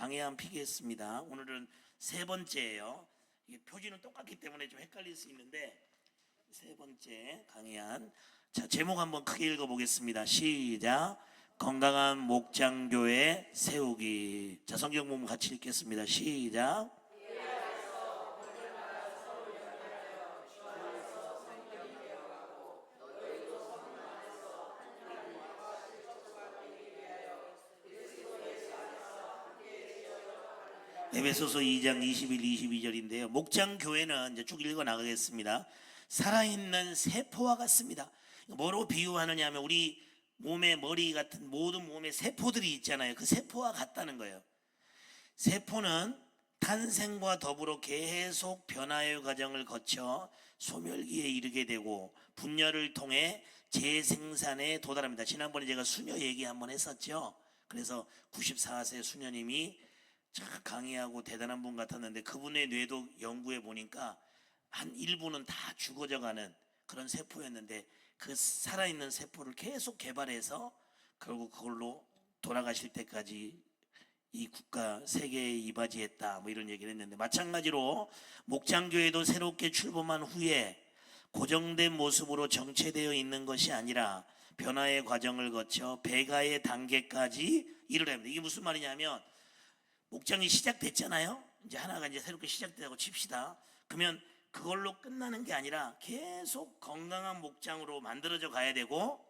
강의 한 피겠습니다. 오늘은 세 번째예요. 이게 표지는 똑같기 때문에 좀 헷갈릴 수 있는데 세 번째 강의한 자 제목 한번 크게 읽어보겠습니다. 시작. 건강한 목장교회 세우기. 자 성경 본문 같이 읽겠습니다. 시작. 에베소서 2장 21, 22절인데요. 목장 교회는 이제 쭉 읽어 나가겠습니다. 살아있는 세포와 같습니다. 뭐로 비유하느냐 하면 우리 몸의 머리 같은 모든 몸의 세포들이 있잖아요. 그 세포와 같다는 거예요. 세포는 탄생과 더불어 계속 변화의 과정을 거쳐 소멸기에 이르게 되고 분열을 통해 재생산에 도달합니다. 지난번에 제가 수녀 얘기 한번 했었죠. 그래서 94세 수녀님이 참 강의하고 대단한 분 같았는데 그분의 뇌도 연구해 보니까 한 일부는 다 죽어져가는 그런 세포였는데 그 살아있는 세포를 계속 개발해서 결국 그걸로 돌아가실 때까지 이 국가 세계에 이바지했다 뭐 이런 얘기를 했는데, 마찬가지로 목장교회도 새롭게 출범한 후에 고정된 모습으로 정체되어 있는 것이 아니라 변화의 과정을 거쳐 배가의 단계까지 이르려 합니다. 이게 무슨 말이냐면 목장이 시작됐잖아요. 이제 하나가 이제 새롭게 시작되고 칩시다. 그러면 그걸로 끝나는 게 아니라 계속 건강한 목장으로 만들어져 가야 되고,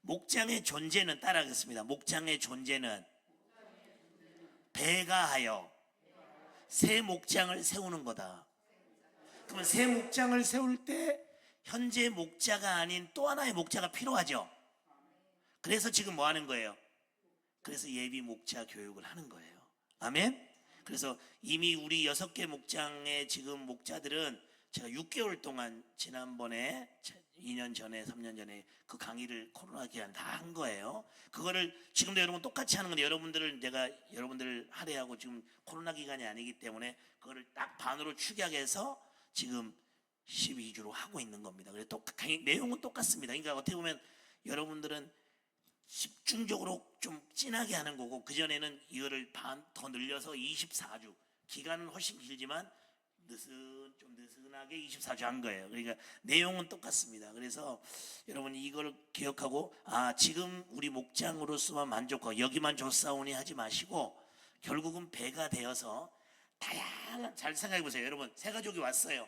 목장의 존재는 따라하겠습니다. 목장의 존재는 배가하여 새 목장을 세우는 거다. 그러면 새 목장을 세울 때 현재 목자가 아닌 또 하나의 목자가 필요하죠. 그래서 지금 뭐 하는 거예요? 그래서 예비 목자 교육을 하는 거예요. 아멘. 그래서 이미 우리 6개 목장의 지금 목자들은 제가 6개월 동안 지난번에 2년 전에 3년 전에 그 강의를 코로나 기간 다 한 거예요. 그거를 지금도 여러분 똑같이 하는 건데, 여러분들을 내가 여러분들을 할애하고 지금 코로나 기간이 아니기 때문에 그거를 딱 반으로 축약해서 지금 12주로 하고 있는 겁니다. 그래서 내용은 똑같습니다. 그러니까 어떻게 보면 여러분들은 집중적으로 좀 진하게 하는 거고, 그전에는 이거를 반 더 늘려서 24주, 기간은 훨씬 길지만 좀 느슨하게 24주 한 거예요. 그러니까 내용은 똑같습니다. 그래서 여러분 이걸 기억하고, 지금 우리 목장으로서만 만족하고 여기만 좋사오니 하지 마시고 결국은 배가 되어서 다양한, 잘 생각해 보세요. 여러분 새 가족이 왔어요.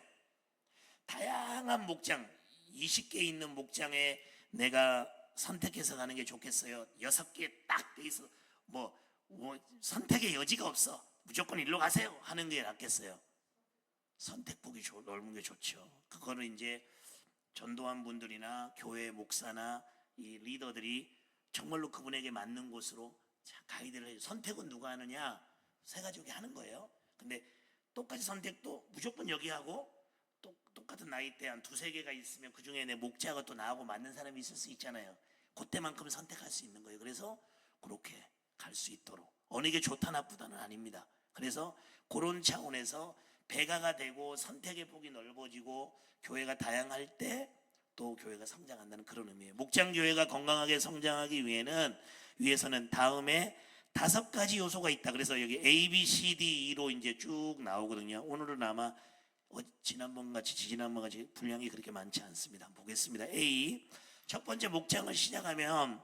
다양한 목장 20개 있는 목장에 내가 선택해서 가는 게 좋겠어요? 6개 딱 돼 있어 뭐 선택의 여지가 없어, 무조건 일로 가세요 하는 게 낫겠어요? 선택폭이 넓은 게 좋죠. 그거를 이제 전도한 분들이나 교회 목사나 이 리더들이 정말로 그분에게 맞는 곳으로 가이드를 해요. 선택은 누가 하느냐? 새 가족이 하는 거예요. 근데 똑같이 선택도 무조건 여기 하고, 똑같은 나이대 한 2-3개가 있으면 그 중에 내 목자가 또 나하고 맞는 사람이 있을 수 있잖아요. 그때만큼 선택할 수 있는 거예요. 그래서 그렇게 갈 수 있도록, 어느 게 좋다 나쁘다는 아닙니다. 그래서 그런 차원에서 배가가 되고 선택의 폭이 넓어지고 교회가 다양할 때 또 교회가 성장한다는 그런 의미예요. 목장교회가 건강하게 성장하기 위해서는 다음에 5가지 요소가 있다. 그래서 여기 A, B, C, D로 이제 쭉 나오거든요. 오늘은 아마 지난번 같이 지난번 같이 분량이 그렇게 많지 않습니다. 보겠습니다. A, 첫 번째 목장을 시작하면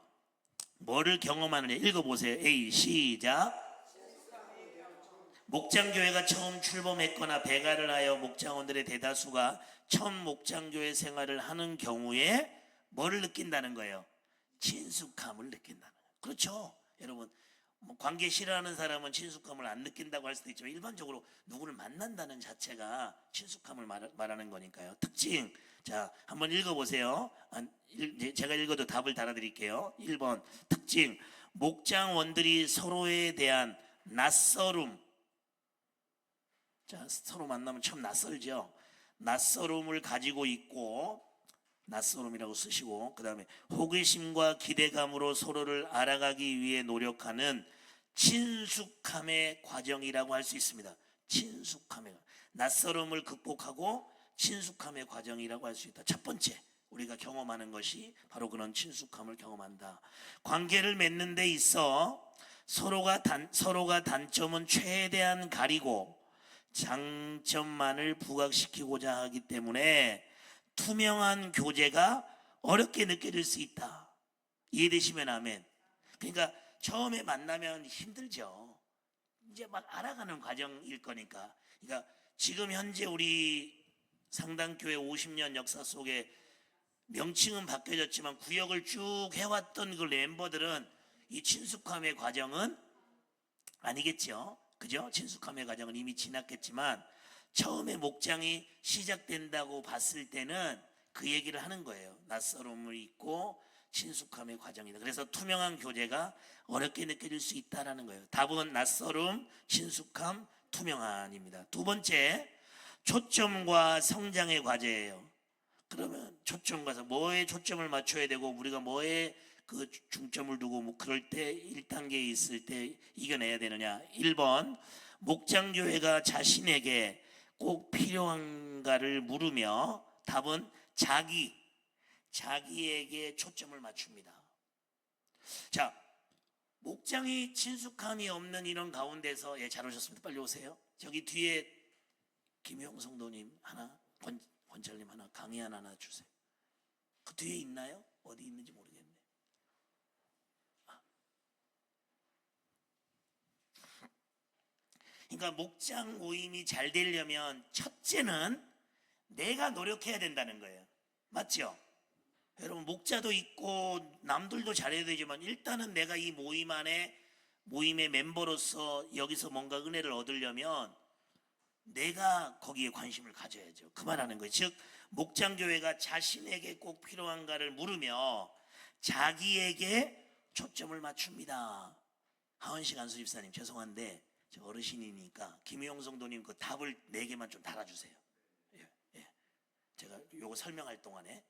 뭐를 경험하느냐? 읽어보세요. A, 시작. 목장교회가 처음 출범했거나 배가를 하여 목장원들의 대다수가 처음 목장교회 생활을 하는 경우에 뭐를 느낀다는 거예요? 친숙함을 느낀다는 거예요. 그렇죠? 여러분 관계 싫어하는 사람은 친숙함을 안 느낀다고 할 수도 있지만, 일반적으로 누구를 만난다는 자체가 친숙함을 말하는 거니까요. 특징, 자 한번 읽어보세요. 제가 읽어도 답을 달아드릴게요. 1번 특징, 목장원들이 서로에 대한 낯설음. 자 서로 만나면 참 낯설죠. 낯설음을 가지고 있고, 낯설음이라고 쓰시고, 그 다음에 호기심과 기대감으로 서로를 알아가기 위해 노력하는 친숙함의 과정이라고 할 수 있습니다. 친숙함의, 낯설음을 극복하고 친숙함의 과정이라고 할 수 있다. 첫 번째 우리가 경험하는 것이 바로 그런 친숙함을 경험한다. 관계를 맺는 데 있어 서로가 단점은 최대한 가리고 장점만을 부각시키고자 하기 때문에 투명한 교제가 어렵게 느껴질 수 있다. 이해되시면 아멘. 그러니까 처음에 만나면 힘들죠. 이제 막 알아가는 과정일 거니까. 그러니까 지금 현재 우리 상당교회 50년 역사 속에 명칭은 바뀌어졌지만 구역을 쭉 해왔던 그 멤버들은 이 친숙함의 과정은 아니겠죠. 그죠? 친숙함의 과정은 이미 지났겠지만 처음에 목장이 시작된다고 봤을 때는 그 얘기를 하는 거예요. 낯설음을 잊고 친숙함의 과정이다. 그래서 투명한 교제가 어렵게 느껴질 수 있다라는 거예요. 답은 낯설음, 친숙함, 투명한입니다. 두 번째, 초점과 성장의 과제예요. 그러면 초점과 뭐에 초점을 맞춰야 되고 우리가 뭐에 그 중점을 두고 뭐 그럴 때 1단계에 있을 때 이겨내야 되느냐. 1번, 목장교회가 자신에게 꼭 필요한가를 물으며 답은 자기에게 초점을 맞춥니다. 자, 목장이 친숙함이 없는 이런 가운데서, 예, 잘 오셨습니다. 빨리 오세요. 저기 뒤에 김용 성도님 하나, 권철님 하나, 강의 하나 주세요. 그 뒤에 있나요? 어디 있는지 모르겠네. 그러니까 목장 모임이 잘 되려면 첫째는 내가 노력해야 된다는 거예요. 맞죠? 여러분, 목자도 있고 남들도 잘해야 되지만 일단은 내가 이 모임의 멤버로서 여기서 뭔가 은혜를 얻으려면 내가 거기에 관심을 가져야죠. 그 말하는 거예요. 즉 목장교회가 자신에게 꼭 필요한가를 물으며 자기에게 초점을 맞춥니다. 하원식 안수 집사님, 죄송한데 저 어르신이니까 김용 성도님 그 답을 4개만 좀 달아주세요. 예. 제가 요거 설명할 동안에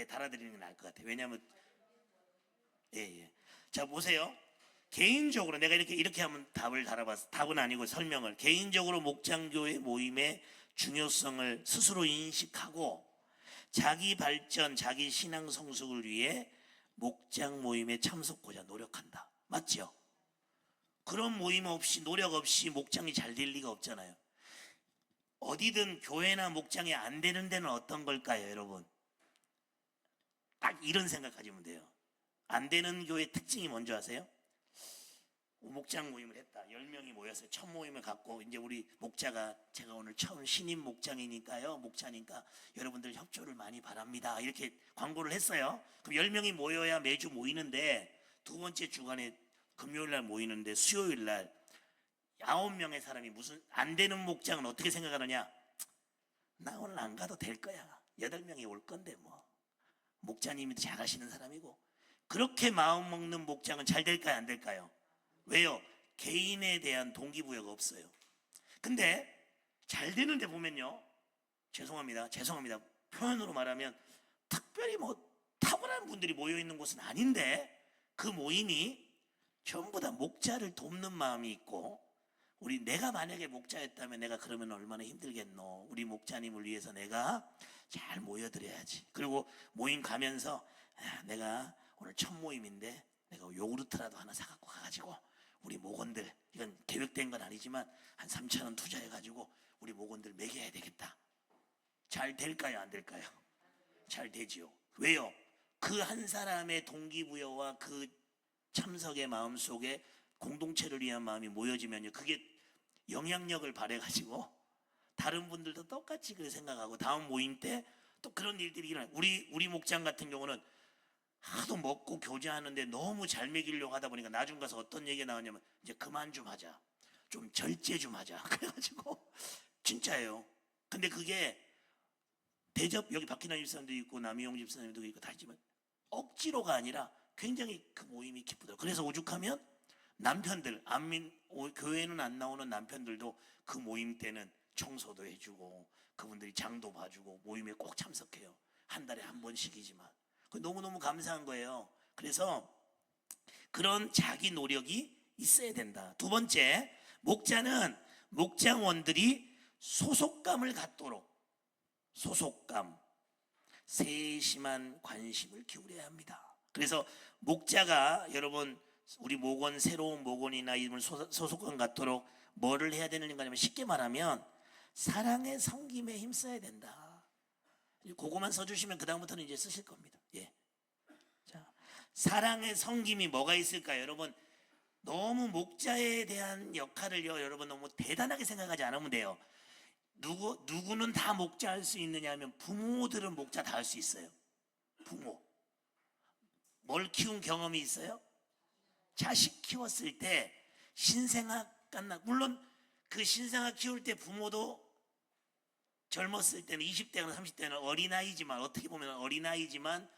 달아드리는 게 나을 것 같아요. 왜냐하면 자, 보세요. 개인적으로 내가 이렇게 하면 답을 달아봤어. 답은 아니고 설명을. 개인적으로 목장교회 모임의 중요성을 스스로 인식하고 자기 발전, 자기 신앙 성숙을 위해 목장 모임에 참석하고자 노력한다. 맞죠? 그런 모임 없이, 노력 없이 목장이 잘 될 리가 없잖아요. 어디든 교회나 목장이 안 되는 데는 어떤 걸까요, 여러분? 딱 이런 생각 가지면 돼요. 안 되는 교회 특징이 뭔지 아세요? 목장 모임을 했다. 10명이 모여서 첫 모임을 갖고 이제 우리 목자가 제가 오늘 처음 신임 목장이니까요. 목자니까 여러분들 협조를 많이 바랍니다. 이렇게 광고를 했어요. 그럼 10명이 모여야 매주 모이는데 두 번째 주간에 금요일 날 모이는데 수요일 날 9명의 사람이 무슨 안 되는 목장은 어떻게 생각하느냐? 나 오늘 안 가도 될 거야. 8명이 올 건데 뭐. 목자님이 잘하시는 사람이고. 그렇게 마음 먹는 목장은 잘 될까요? 안 될까요? 왜요? 개인에 대한 동기부여가 없어요. 근데 잘 되는데 보면요, 죄송합니다. 표현으로 말하면 특별히 뭐 탁월한 분들이 모여있는 곳은 아닌데 그 모임이 전부 다 목자를 돕는 마음이 있고, 내가 만약에 목자였다면 내가 그러면 얼마나 힘들겠노. 우리 목자님을 위해서 내가 잘 모여드려야지. 그리고 모임 가면서 내가 오늘 첫 모임인데 내가 요구르트라도 하나 사갖고 가가지고 우리 목원들, 이건 계획된 건 아니지만 한 3,000원 투자해가지고 우리 목원들 먹여야 되겠다. 잘 될까요? 안 될까요? 잘 되지요. 왜요? 그 한 사람의 동기부여와 그 참석의 마음 속에 공동체를 위한 마음이 모여지면요, 그게 영향력을 발휘해가지고 다른 분들도 똑같이 그렇게 생각하고 다음 모임 때 또 그런 일들이 일어나요. 우리 목장 같은 경우는 하도 먹고 교제하는데 너무 잘 먹이려고 하다 보니까 나중 가서 어떤 얘기가 나왔냐면 이제 그만 좀 하자, 좀 절제 좀 하자. 그래가지고 진짜예요. 근데 그게 여기 박희남 집사님도 있고 남희용 집사님도 있고 다 있지만 억지로가 아니라 굉장히 그 모임이 기쁘더라고요. 그래서 오죽하면 남편들, 교회는 안 나오는 남편들도 그 모임 때는 청소도 해주고 그분들이 장도 봐주고 모임에 꼭 참석해요. 한 달에 한 번씩이지만. 너무너무 감사한 거예요. 그래서 그런 자기 노력이 있어야 된다. 두 번째, 목자는 목장원들이 소속감을 갖도록 세심한 관심을 기울여야 합니다. 그래서 목자가 여러분 우리 목원, 새로운 목원이나 이런 소속감 갖도록 뭐를 해야 되는가 하면, 쉽게 말하면 사랑의 섬김에 힘써야 된다. 그거만 써주시면 그 다음부터는 이제 쓰실 겁니다. 예. 자, 사랑의 섬김이 뭐가 있을까요? 여러분, 너무 목자에 대한 역할을요, 여러분 너무 대단하게 생각하지 않으면 돼요. 누구는 다 목자 할 수 있느냐 하면, 부모들은 목자 다 할 수 있어요. 부모. 뭘 키운 경험이 있어요? 자식 키웠을 때 신생아 깐나, 물론 그 신생아 키울 때 부모도 젊었을 때는 20대나 30대는 어린아이지만, 어떻게 보면 어린아이지만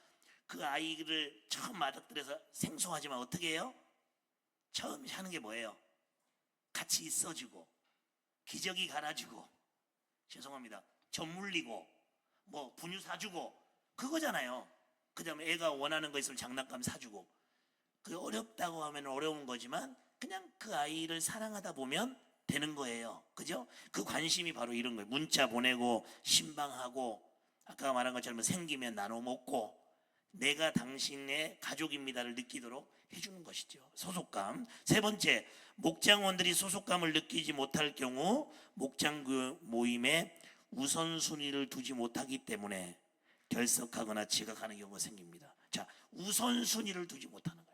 그 아이를 처음 맞닥뜨려서 생소하지만 어떻게 해요? 처음 하는 게 뭐예요? 같이 있어주고, 기저귀 갈아주고, 죄송합니다, 젖 물리고, 뭐 분유 사주고, 그거잖아요. 그 다음에 애가 원하는 거 있으면 장난감 사주고. 그 어렵다고 하면 어려운 거지만 그냥 그 아이를 사랑하다 보면 되는 거예요. 그죠? 그 관심이 바로 이런 거예요. 문자 보내고, 신방하고, 아까 말한 것처럼 생기면 나눠 먹고, 내가 당신의 가족입니다를 느끼도록 해주는 것이죠. 소속감. 세 번째, 목장원들이 소속감을 느끼지 못할 경우 목장 모임에 우선순위를 두지 못하기 때문에 결석하거나 지각하는 경우가 생깁니다. 자, 우선순위를 두지 못하는 거예요.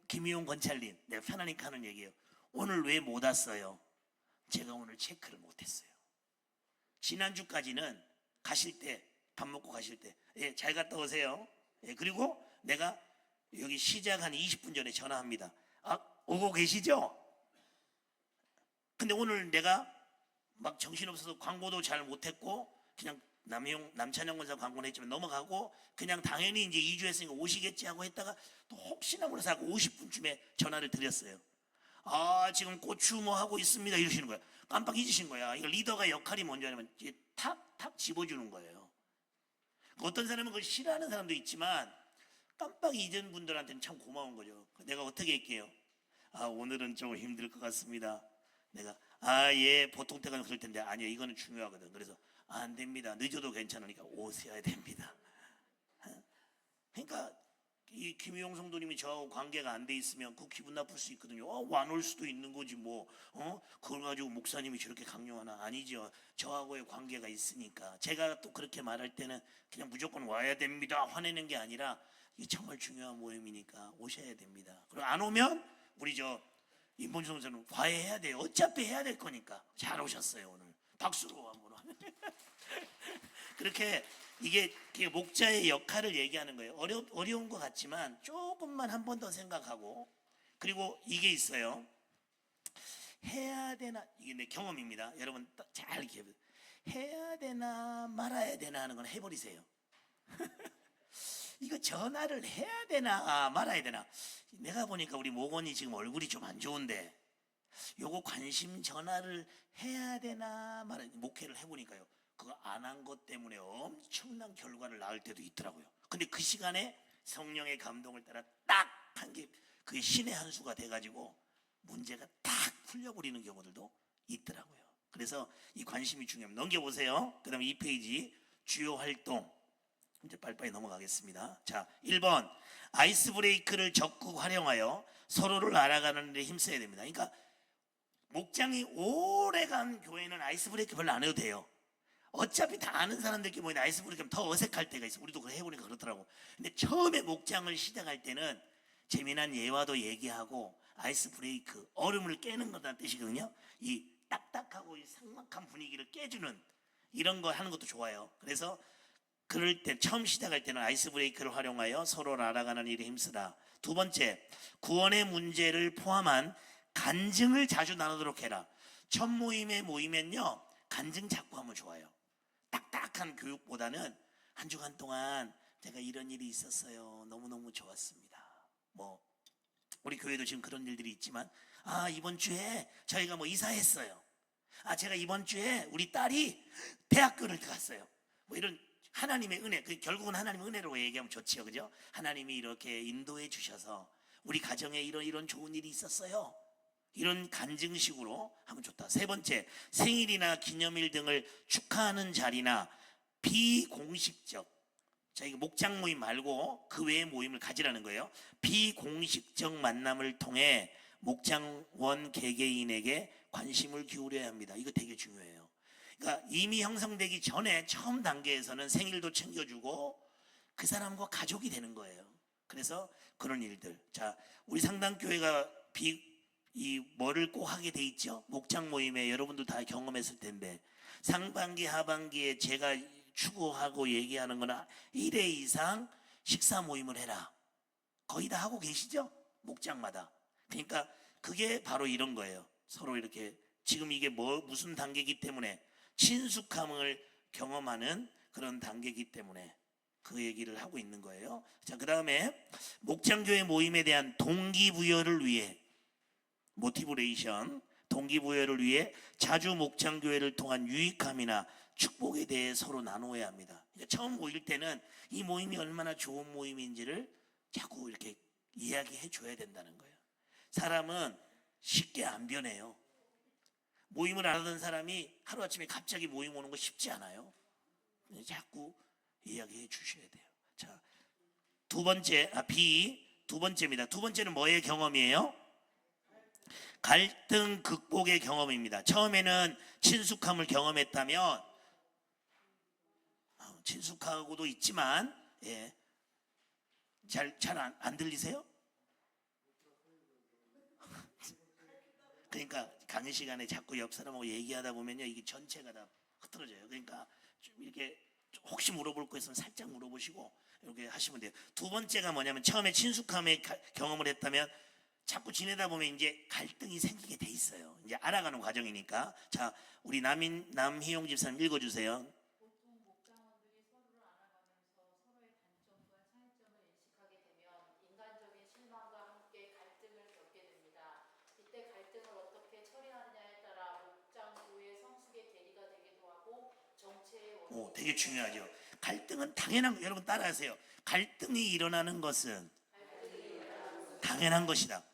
김희용 권찰님, 내가 편하니까 하는 얘기예요. 오늘 왜 못 왔어요? 제가 오늘 체크를 못했어요. 지난주까지는 가실 때, 밥 먹고 가실 때, 예, 잘 갔다 오세요. 예, 그리고 내가 여기 시작 한 20분 전에 전화합니다. 아, 오고 계시죠? 근데 오늘 내가 막 정신없어서 광고도 잘 못했고, 그냥 남찬영 권사 광고는 했지만 넘어가고, 그냥 당연히 이제 2주 했으니까 오시겠지 하고 했다가 또 혹시나 몰라서 50분쯤에 전화를 드렸어요. 아, 지금 고추 뭐 하고 있습니다, 이러시는 거야. 깜빡 잊으신 거야. 이거 리더가 역할이 뭔지냐면 탁탁 집어주는 거예요. 어떤 사람은 그걸 싫어하는 사람도 있지만 깜빡 잊은 분들한테는 참 고마운 거죠. 내가 어떻게 할게요? 아, 오늘은 좀 힘들 것 같습니다. 내가 예, 보통 때가 그럴 텐데 아니요, 이거는 중요하거든. 그래서 안 됩니다. 늦어도 괜찮으니까 오셔야 됩니다. 그러니까 이 김희용 성도님이 저하고 관계가 안 돼 있으면 그 기분 나쁠 수 있거든요. 안 올 수도 있는 거지 뭐. 그걸 가지고 목사님이 저렇게 강요하나? 아니죠. 저하고의 관계가 있으니까. 제가 또 그렇게 말할 때는 그냥 무조건 와야 됩니다, 화내는 게 아니라, 이게 정말 중요한 모임이니까 오셔야 됩니다. 그리고 안 오면 우리 저 임본주 선생님 과외해야 돼요. 어차피 해야 될 거니까. 잘 오셨어요 오늘. 박수로 한번. 그렇게 이게 목자의 역할을 얘기하는 거예요. 어려운 것 같지만 조금만 한 번 더 생각하고, 그리고 이게 있어요. 해야 되나, 이게 내 경험입니다. 여러분 잘 기억해. 해야 되나 말아야 되나 하는 건 해버리세요. 이거 전화를 해야 되나 말아야 되나. 내가 보니까 우리 목원이 지금 얼굴이 좀 안 좋은데, 요거 관심 전화를 해야 되나 말아야 되나, 목회를 해보니까요, 그거 안 한 것 때문에 엄청난 결과를 낳을 때도 있더라고요. 근데 그 시간에 성령의 감동을 따라 딱 한 게 그게 신의 한 수가 돼가지고 문제가 딱 풀려버리는 경우들도 있더라고요. 그래서 이 관심이 중요합니다. 넘겨보세요. 그 다음에 2페이지 주요 활동. 이제 빨리빨리 넘어가겠습니다. 자, 1번 아이스 브레이크를 적극 활용하여 서로를 알아가는 데 힘써야 됩니다. 그러니까 목장이 오래간 교회는 아이스 브레이크 별로 안 해도 돼요. 어차피 다 아는 사람들끼리 모이는 아이스 브레이크는 더 어색할 때가 있어. 우리도 그거 해보니까 그렇더라고. 근데 처음에 목장을 시작할 때는 재미난 예화도 얘기하고, 아이스 브레이크, 얼음을 깨는 거다는 뜻이거든요. 이 딱딱하고 이 삭막한 분위기를 깨주는 이런 거 하는 것도 좋아요. 그래서 그럴 때 처음 시작할 때는 아이스 브레이크를 활용하여 서로를 알아가는 일에 힘쓰라. 두 번째, 구원의 문제를 포함한 간증을 자주 나누도록 해라. 첫 모이면요, 간증 자꾸 하면 좋아요. 딱딱한 교육보다는 한 주간 동안 제가 이런 일이 있었어요, 너무너무 좋았습니다. 뭐 우리 교회도 지금 그런 일들이 있지만, 이번 주에 저희가 뭐 이사했어요. 제가 이번 주에 우리 딸이 대학교를 갔어요. 뭐 이런 하나님의 은혜, 결국은 하나님의 은혜로 얘기하면 좋지요, 그죠? 하나님이 이렇게 인도해 주셔서 우리 가정에 이런 좋은 일이 있었어요. 이런 간증식으로 하면 좋다. 세 번째, 생일이나 기념일 등을 축하하는 자리나 비공식적, 자, 이거 목장 모임 말고 그 외의 모임을 가지라는 거예요. 비공식적 만남을 통해 목장원 개개인에게 관심을 기울여야 합니다. 이거 되게 중요해요. 그러니까 이미 형성되기 전에 처음 단계에서는 생일도 챙겨주고 그 사람과 가족이 되는 거예요. 그래서 그런 일들. 자, 우리 상당교회가 뭐를 꼭 하게 돼 있죠? 목장 모임에 여러분들 다 경험했을 텐데 상반기 하반기에 제가 추구하고 얘기하는 거나 1회 이상 식사 모임을 해라. 거의 다 하고 계시죠? 목장마다. 그러니까 그게 바로 이런 거예요. 서로 이렇게 지금 이게 무슨 단계이기 때문에 친숙함을 경험하는 그런 단계이기 때문에 그 얘기를 하고 있는 거예요. 자, 그 다음에 목장교회 모임에 대한 동기부여를 위해 모티브레이션, 동기부여를 위해 자주 목장교회를 통한 유익함이나 축복에 대해 서로 나누어야 합니다. 그러니까 처음 모일 때는 이 모임이 얼마나 좋은 모임인지를 자꾸 이렇게 이야기해 줘야 된다는 거예요. 사람은 쉽게 안 변해요. 모임을 안 하던 사람이 하루아침에 갑자기 모임 오는 거 쉽지 않아요. 자꾸 이야기해 주셔야 돼요. 자, 두 번째입니다. 두 번째는 뭐의 경험이에요? 갈등 극복의 경험입니다. 처음에는 친숙함을 경험했다면 친숙하고도 있지만 잘 안 들리세요? 그러니까 강의 시간에 자꾸 옆 사람하고 얘기하다 보면요 이게 전체가 다 흐트러져요. 그러니까 좀 이렇게 혹시 물어볼 거 있으면 살짝 물어보시고 이렇게 하시면 돼요. 두 번째가 뭐냐면 처음에 친숙함의 경험을 했다면 자꾸 지내다 보면 이제 갈등이 생기게 돼 있어요. 이제 알아가는 과정이니까. 자, 우리 남희용 집사님 읽어주세요. 보통 목장원들이 서로를 알아가면서 서로의 단점과 차이점을 인식하게 되면 인간적인 실망과 함께 갈등을 겪게 됩니다. 이때 갈등을 어떻게 처리하느냐에 따라 목장교의 성숙의 계기가 되기도 하고 정체의 원인이 되게 중요하죠. 갈등은 당연한 거. 여러분 따라하세요. 갈등이 일어나는 것은 당연한 것이다.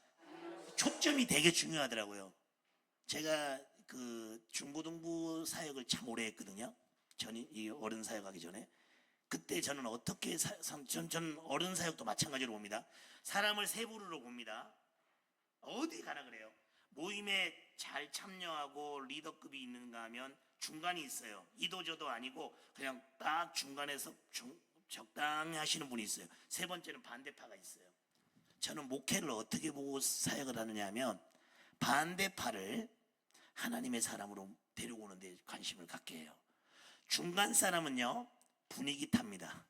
초점이 되게 중요하더라고요. 제가 그 중고등부 사역을 참 오래 했거든요. 전이 이 어른 사역하기 전에. 그때 저는 어떻게 전 어른 사역도 마찬가지로 봅니다. 사람을 세 부류로 봅니다. 어디 가나 그래요. 모임에 잘 참여하고 리더급이 있는가 하면 중간이 있어요. 이도저도 아니고 그냥 딱 중간에서 적당히 하시는 분이 있어요. 세 번째는 반대파가 있어요. 저는 목회를 어떻게 보고 사역을 하느냐 하면 반대파를 하나님의 사람으로 데려오는 데 관심을 갖게 해요. 중간 사람은요 분위기 탑니다.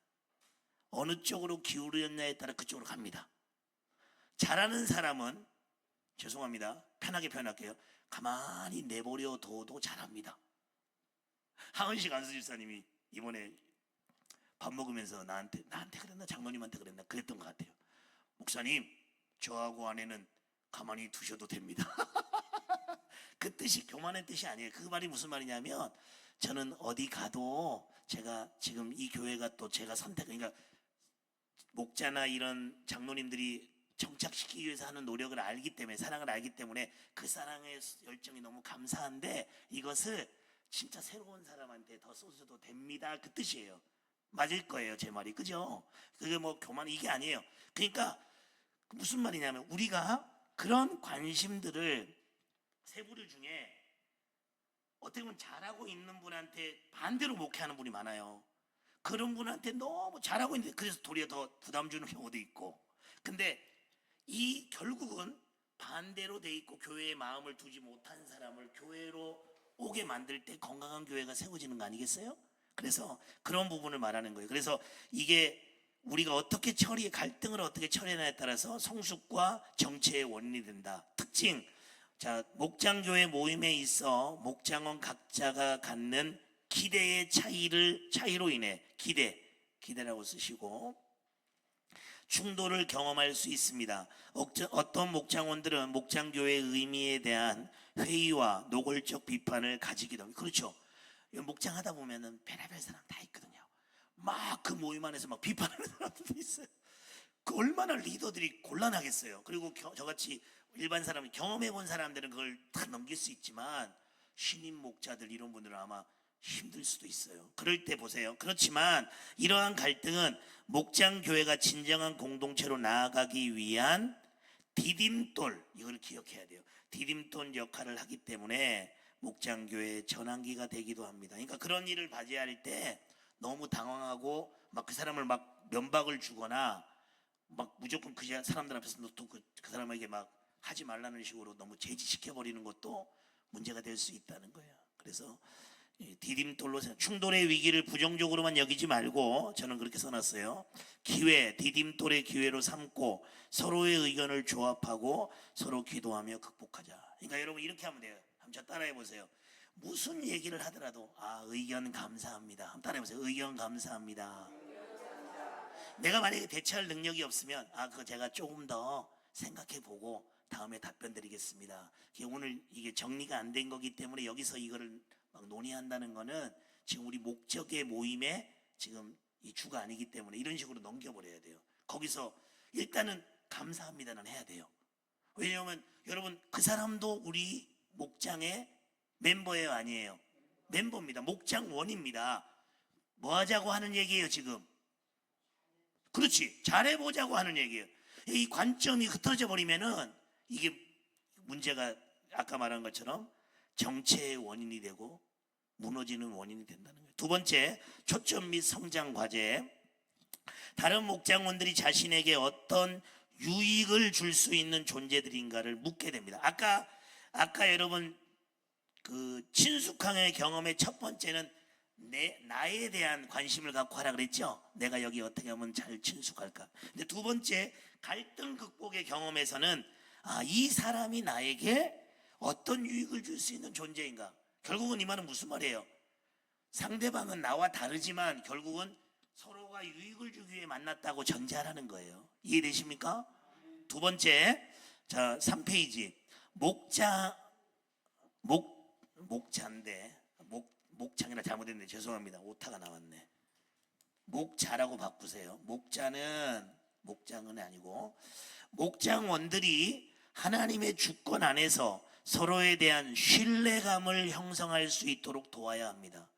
어느 쪽으로 기울였냐에 따라 그쪽으로 갑니다. 잘하는 사람은 죄송합니다. 편하게 표현할게요. 가만히 내버려 둬도 잘합니다. 하은식 안수집사님이 이번에 밥 먹으면서 나한테 그랬나 장로님한테 그랬나 그랬던 것 같아요. 목사님, 저하고 아내는 가만히 두셔도 됩니다. 그 뜻이 교만의 뜻이 아니에요. 그 말이 무슨 말이냐면 저는 어디 가도 제가 지금 이 교회가 또 제가 그러니까 목자나 이런 장로님들이 정착시키기 위해서 하는 노력을 알기 때문에 사랑을 알기 때문에 그 사랑의 열정이 너무 감사한데 이것을 진짜 새로운 사람한테 더 쏘셔도 됩니다. 그 뜻이에요. 맞을 거예요, 제 말이. 그죠? 그게 뭐 교만 이게 아니에요. 그러니까 무슨 말이냐면 우리가 그런 관심들을 세 부류 중에 어떻게 보면 잘하고 있는 분한테 반대로 목회하는 분이 많아요. 그런 분한테 너무 잘하고 있는데 그래서 도리어 더 부담 주는 경우도 있고. 근데 이 결국은 반대로 돼 있고 교회에 마음을 두지 못한 사람을 교회로 오게 만들 때 건강한 교회가 세워지는 거 아니겠어요? 그래서 그런 부분을 말하는 거예요. 그래서 이게 우리가 어떻게 갈등을 어떻게 처리하냐에 따라서 성숙과 정체의 원인이 된다. 특징. 자, 목장교회 모임에 있어 목장원 각자가 갖는 기대의 차이로 인해 기대라고 쓰시고 충돌을 경험할 수 있습니다. 어떤 목장원들은 목장교회의 의미에 대한 회의와 노골적 비판을 가지기도 합니다. 그렇죠. 목장하다 보면은 별의별 사람 다 있거든요. 막 그 모임 안에서 막 비판하는 사람들도 있어요. 그 얼마나 리더들이 곤란하겠어요. 그리고 저같이 일반 사람 경험해본 사람들은 그걸 다 넘길 수 있지만 신임 목자들 이런 분들은 아마 힘들 수도 있어요. 그럴 때 보세요. 그렇지만 이러한 갈등은 목장 교회가 진정한 공동체로 나아가기 위한 디딤돌, 이걸 기억해야 돼요. 디딤돌 역할을 하기 때문에 목장 교회의 전환기가 되기도 합니다. 그러니까 그런 일을 맞이할 때 너무 당황하고 막 그 사람을 막 면박을 주거나 막 무조건 그 사람들 앞에서 또 그 사람에게 막 하지 말라는 식으로 너무 제지시켜 버리는 것도 문제가 될 수 있다는 거예요. 그래서 디딤돌로 충돌의 위기를 부정적으로만 여기지 말고, 저는 그렇게 써놨어요. 기회, 디딤돌의 기회로 삼고 서로의 의견을 조합하고 서로 기도하며 극복하자. 그러니까 여러분 이렇게 하면 돼요. 한번 저 따라해 보세요. 무슨 얘기를 하더라도 의견 감사합니다. 한번 따라해 보세요. 의견 감사합니다. 내가 만약에 대처할 능력이 없으면 그거 제가 조금 더 생각해 보고 다음에 답변 드리겠습니다. 오늘 이게 정리가 안 된 거기 때문에 여기서 이거를 막 논의한다는 거는 지금 우리 목적의 모임에 지금 이 주가 아니기 때문에 이런 식으로 넘겨버려야 돼요. 거기서 일단은 감사합니다는 해야 돼요. 왜냐하면 여러분 그 사람도 우리 목장의 멤버예요, 아니에요? 멤버입니다. 목장원입니다. 뭐 하자고 하는 얘기예요 지금? 그렇지, 잘해보자고 하는 얘기예요. 이 관점이 흩어져 버리면은 이게 문제가 아까 말한 것처럼 정체의 원인이 되고 무너지는 원인이 된다는 거예요. 두 번째, 초점 및 성장 과제. 다른 목장원들이 자신에게 어떤 유익을 줄 수 있는 존재들인가를 묻게 됩니다. 아까 여러분 그 친숙함의 경험의 첫 번째는 나에 대한 관심을 갖고 하라 그랬죠. 내가 여기 어떻게 하면 잘 친숙할까. 근데 두 번째, 갈등 극복의 경험에서는 이 사람이 나에게 어떤 유익을 줄 수 있는 존재인가. 결국은 이 말은 무슨 말이에요? 상대방은 나와 다르지만 결국은 서로가 유익을 주기 위해 만났다고 전제하라는 거예요. 이해되십니까? 두 번째, 자 3페이지. 목장이라 잘못했네. 죄송합니다. 오타가 나왔네. 목자라고 바꾸세요. 목장은 아니고, 목장원들이 하나님의 주권 안에서 서로에 대한 신뢰감을 형성할 수 있도록 도와야 합니다.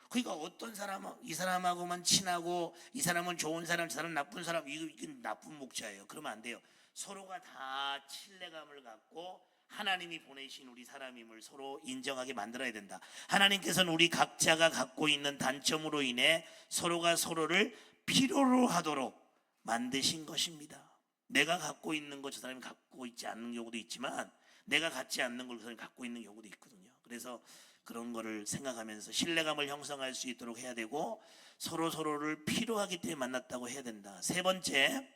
그러니까 어떤 사람은 이 사람하고만 친하고 이 사람은 좋은 사람, 저 사람은 나쁜 사람, 이건 나쁜 목자예요. 그러면 안 돼요. 서로가 다 신뢰감을 갖고 하나님이 보내신 우리 사람임을 서로 인정하게 만들어야 된다. 하나님께서는 우리 각자가 갖고 있는 단점으로 인해 서로가 서로를 필요로 하도록 만드신 것입니다. 내가 갖고 있는 것 저 사람이 갖고 있지 않는 경우도 있지만 내가 갖지 않는 걸 그 사람이 갖고 있는 경우도 있거든요. 그래서 그런 거를 생각하면서 신뢰감을 형성할 수 있도록 해야 되고, 서로를 필요하기 때문에 만났다고 해야 된다. 세 번째,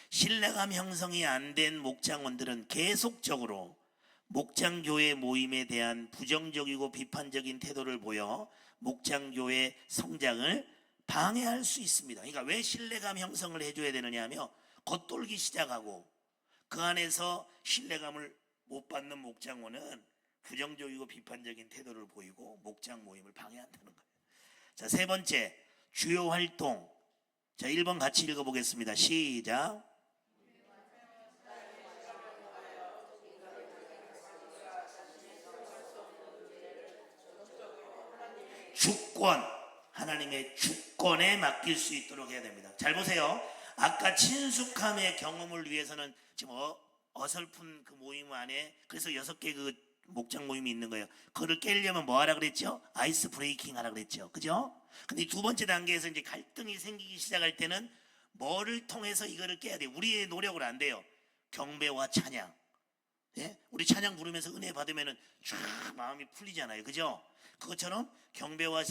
신뢰감 형성이 안 된 목장원들은 계속적으로 목장교회 모임에 대한 부정적이고 비판적인 태도를 보여 목장교회 성장을 방해할 수 있습니다. 그러니까 왜 신뢰감 형성을 해줘야 되느냐 하면, 겉돌기 시작하고 그 안에서 신뢰감을 못 받는 목장원은 부정적이고 비판적인 태도를 보이고 목장 모임을 방해한다는 거예요. 자, 세 번째, 주요 활동. 자, 1번 같이 읽어보겠습니다. 시작. 주권, 하나님의 주권에 맡길 수 있도록 해야 됩니다. 잘 보세요. 아까 친숙함의 경험을 위해서는 지금 어설픈 그 모임 안에 그래서 6개 그 목장 모임이 있는 거예요. 그거를 깨려면 뭐 하라 그랬죠? 아이스 브레이킹 하라 그랬죠. 그죠? 근데 두 번째 단계에서 이제 갈등이 생기기 시작할 때는 뭐를 통해서 이거를 깨야 돼요? 우리의 노력으로 안 돼요. 경배와 찬양. 예? 우리 찬양 부르면서 은혜 받으면은 쫙 마음이 풀리잖아요. 그죠? 그것처럼 경배와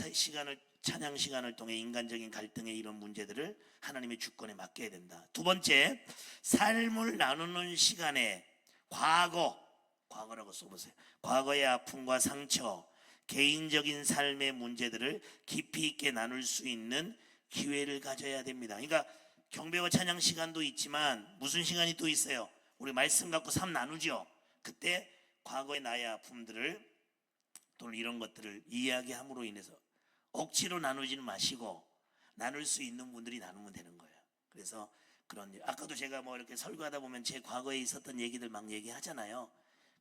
찬양 시간을 통해 인간적인 갈등의 이런 문제들을 하나님의 주권에 맡겨야 된다. 두 번째, 삶을 나누는 시간에 과거라고 써보세요. 과거의 아픔과 상처, 개인적인 삶의 문제들을 깊이 있게 나눌 수 있는 기회를 가져야 됩니다. 그러니까 경배와 찬양 시간도 있지만 무슨 시간이 또 있어요? 우리 말씀 갖고 삶 나누죠. 그때 과거의 나의 아픔들을 또는 이런 것들을 이야기함으로 인해서 억지로 나누지는 마시고 나눌 수 있는 분들이 나누면 되는 거예요. 그래서 아까도 제가 뭐 이렇게 설교하다 보면 제 과거에 있었던 얘기들 막 얘기하잖아요.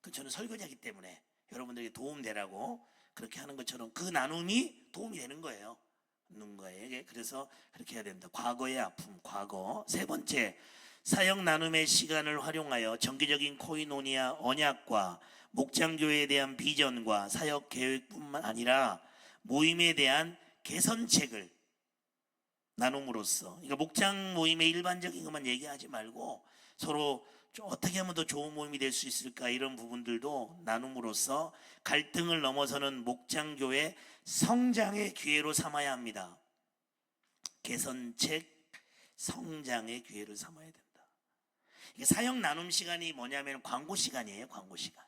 그 저는 설교자이기 때문에 여러분들에게 도움되라고 그렇게 하는 것처럼 그 나눔이 도움이 되는 거예요. 누군가에게. 그래서 그렇게 해야 됩니다. 과거의 아픔, 과거. 세 번째, 사역 나눔의 시간을 활용하여 정기적인 코이노니아 언약과 목장교회에 대한 비전과 사역 계획뿐만 아니라 모임에 대한 개선책을 나눔으로써, 그러니까 목장 모임의 일반적인 것만 얘기하지 말고 서로 좀 어떻게 하면 더 좋은 모임이 될 수 있을까, 이런 부분들도 나눔으로써 갈등을 넘어서는 목장교회 성장의 기회로 삼아야 합니다. 개선책, 성장의 기회를 삼아야 된다. 이게 사역 나눔 시간이 뭐냐면 광고 시간이에요. 광고 시간.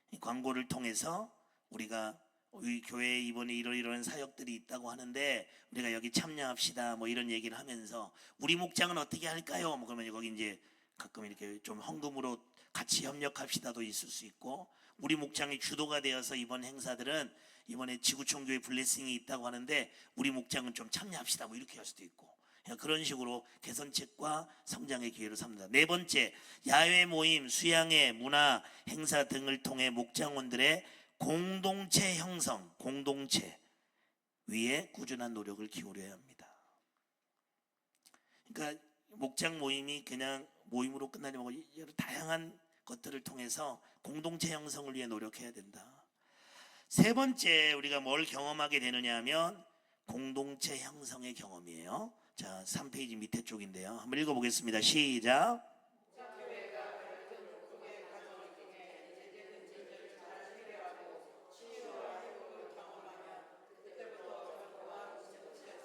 이 광고를 통해서 우리가 우리 교회에 이번에 이러이러한 사역들이 있다고 하는데 우리가 여기 참여합시다, 뭐 이런 얘기를 하면서 우리 목장은 어떻게 할까요? 뭐 그러면 거기 이제 가끔 이렇게 좀 헌금으로 같이 협력합시다도 있을 수 있고, 우리 목장이 주도가 되어서 이번 행사들은 이번에 지구촌교회 블레싱이 있다고 하는데 우리 목장은 좀 참여합시다, 뭐 이렇게 할 수도 있고, 그런 식으로 개선책과 성장의 기회로 삼는다. 네 번째, 야외 모임, 수양회, 문화 행사 등을 통해 목장원들의 공동체 형성, 공동체 위에 꾸준한 노력을 기울여야 합니다. 그러니까 목장 모임이 그냥 모임으로 끝나지 말고 여러 다양한 것들을 통해서 공동체 형성을 위해 노력해야 된다. 세 번째, 우리가 뭘 경험하게 되느냐 하면 공동체 형성의 경험이에요. 자, 3페이지 밑에 쪽인데요. 한번 읽어보겠습니다. 시작.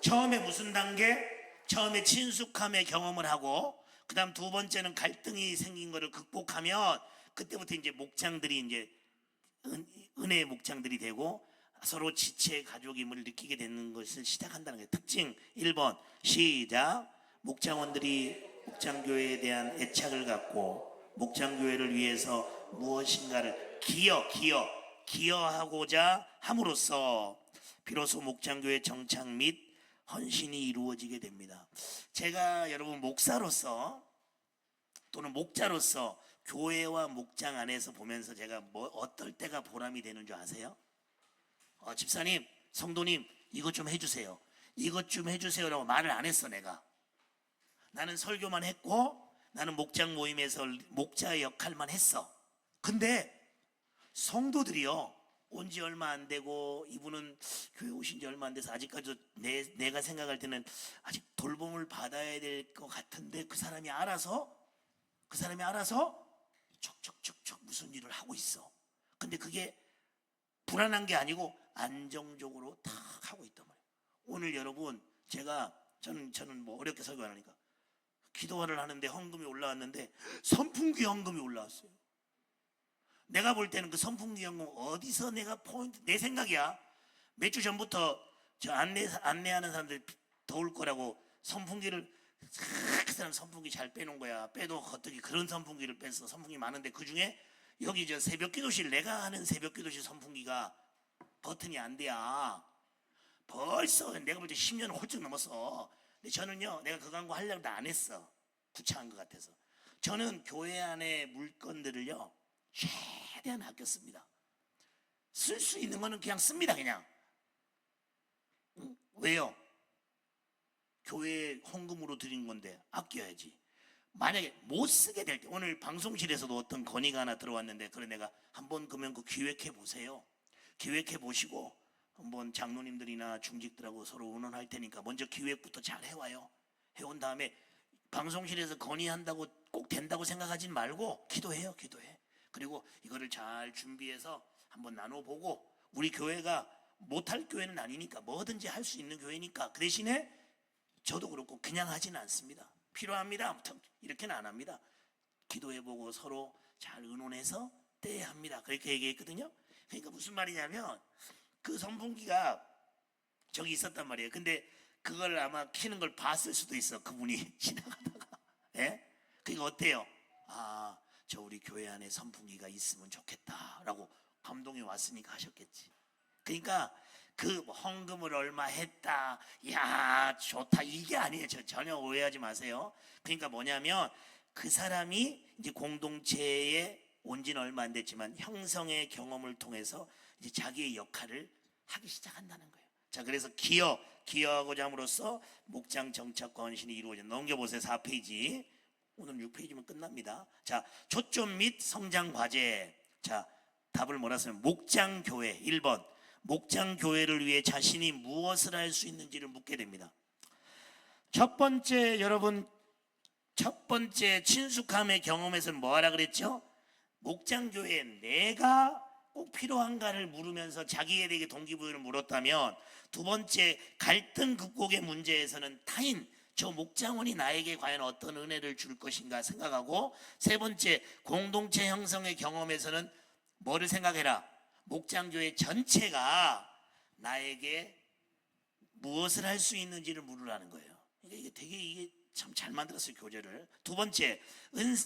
처음에 무슨 단계? 처음에 친숙함의 경험을 하고, 그 다음 두 번째는 갈등이 생긴 것을 극복하면 그때부터 이제 목장들이 이제 은혜의 목장들이 되고 서로 지체의 가족임을 느끼게 되는 것을 시작한다는 거예요. 특징 1번 시작. 목장원들이 목장교회에 대한 애착을 갖고 목장교회를 위해서 무엇인가를 기여하고자 함으로써 비로소 목장교회 정착 및 헌신이 이루어지게 됩니다. 제가 여러분 목사로서 또는 목자로서 교회와 목장 안에서 보면서 제가 뭐 어떨 때가 보람이 되는 줄 아세요? 집사님, 성도님, 이것 좀 해주세요. 이것 좀 해주세요라고 말을 안 했어. 내가. 나는 설교만 했고 나는 목장 모임에서 목자의 역할만 했어. 근데 성도들이요, 온 지 얼마 안 되고 이분은 교회 오신 지 얼마 안 돼서 아직까지도 내가 생각할 때는 아직 돌봄을 받아야 될 것 같은데 그 사람이 알아서 척척척척 무슨 일을 하고 있어. 근데 그게 불안한 게 아니고 안정적으로 탁 하고 있단 말이에요. 오늘 여러분, 저는 뭐 어렵게 설교 안 하니까 기도를 하는데 헌금이 올라왔는데 선풍기 헌금이 올라왔어요. 내가 볼 때는 그 선풍기 헌금 어디서 내가 포인트, 내 생각이야. 몇 주 전부터 저 안내하는 사람들 더울 거라고 선풍기를, 그 사람 선풍기 잘 빼놓은 거야. 빼도 겉떡이 그런 선풍기를 뺐어. 선풍기 많은데 그 중에 여기 저 새벽 기도실, 내가 하는 새벽 기도실 선풍기가 버튼이 안 돼야. 벌써 내가 볼 때 10년 훌쩍 넘었어. 근데 저는요, 내가 그 광고 하려고 안 했어. 구차한 것 같아서. 저는 교회 안에 물건들을요 최대한 아꼈습니다. 쓸 수 있는 거는 그냥 씁니다. 그냥. 왜요? 교회 헌금으로 드린 건데 아껴야지. 만약에 못 쓰게 될 때, 오늘 방송실에서도 어떤 건의가 하나 들어왔는데, 그래 내가 한번 그러면 그 기획해 보세요. 기획해 보시고 한번 장로님들이나 중직들하고 서로 의논할 테니까 먼저 기획부터 잘 해와요. 해온 다음에 방송실에서 건의한다고 꼭 된다고 생각하진 말고 기도해. 그리고 이거를 잘 준비해서 한번 나눠보고, 우리 교회가 못할 교회는 아니니까 뭐든지 할 수 있는 교회니까 그 대신에 저도 그렇고 그냥 하지는 않습니다. 필요합니다. 이렇게는 안 합니다. 기도해보고 서로 잘 의논해서 떼야 합니다. 그렇게 얘기했거든요. 그러니까 무슨 말이냐면 그 선풍기가 저기 있었단 말이에요. 근데 그걸 아마 켜는 걸 봤을 수도 있어. 그분이 지나가다가. 예? 그러니까 어때요? 저 우리 교회 안에 선풍기가 있으면 좋겠다라고 감동이 왔으니까 하셨겠지. 그러니까 그 헌금을 얼마 했다, 야 좋다, 이게 아니에요. 전혀 오해하지 마세요. 그러니까 뭐냐면 그 사람이 이제 공동체의 온 지는 얼마 안 됐지만 형성의 경험을 통해서 이제 자기의 역할을 하기 시작한다는 거예요. 자, 그래서 기여하고자 함으로써 목장 정착과 헌신이 이루어진다. 넘겨보세요. 4페이지. 오늘 6페이지면 끝납니다. 자, 초점 및 성장 과제. 자, 답을 뭐라 쓰면 목장 교회. 1번 목장 교회를 위해 자신이 무엇을 할 수 있는지를 묻게 됩니다. 첫 번째, 여러분, 첫 번째 친숙함의 경험에서는 뭐 하라 그랬죠? 목장 교회에 내가 꼭 필요한가를 물으면서 자기에 대해 동기부여를 물었다면, 두 번째 갈등 극복의 문제에서는 타인, 저 목장원이 나에게 과연 어떤 은혜를 줄 것인가 생각하고, 세 번째 공동체 형성의 경험에서는 뭐를 생각해라? 목장교회 전체가 나에게 무엇을 할 수 있는지를 물으라는 거예요. 이게 참 잘 만들었어요, 교재를. 두 번째,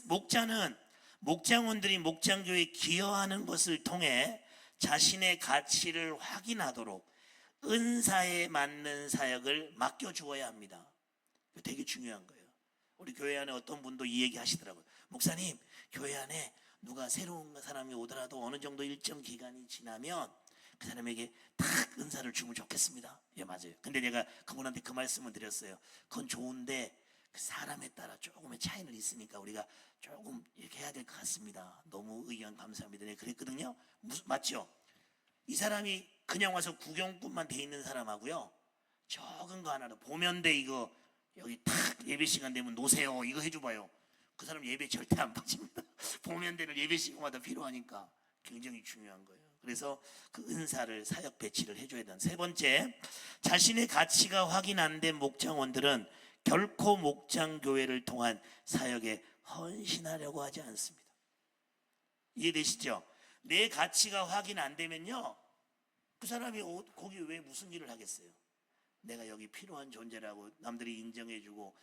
목자는 목장원들이 목장교회에 기여하는 것을 통해 자신의 가치를 확인하도록 은사에 맞는 사역을 맡겨주어야 합니다. 되게 중요한 거예요. 우리 교회 안에 어떤 분도 이 얘기 하시더라고요. 목사님, 교회 안에 누가 새로운 사람이 오더라도 어느 정도 일정 기간이 지나면 그 사람에게 딱 은사를 주면 좋겠습니다. 예, 맞아요. 근데 제가 그분한테 그 말씀을 드렸어요. 그건 좋은데 그 사람에 따라 조금의 차이는 있으니까 우리가 조금 이렇게 해야 될 것 같습니다. 너무 의견 감사합니다. 네, 그랬거든요. 맞죠? 이 사람이 그냥 와서 구경꾼만 돼 있는 사람하고요, 적은 거 하나로 보면대 이거 여기 탁 예배 시간 되면 놓으세요, 이거 해줘봐요. 그 사람 예배 절대 안 빠집니다. 보면대는 예배 시간마다 필요하니까 굉장히 중요한 거예요. 그래서 그 은사를 사역 배치를 해줘야 된다. 세 번째, 자신의 가치가 확인 안 된 목장원들은 결코 목장교회를 통한 사역에 헌신하려고 하지 않습니다. 이해되시죠? 내 가치가 확인 안 되면요, 그 사람이 거기 왜 무슨 일을 하겠어요? 내가 여기 필요한 존재라고 남들이 인정해주고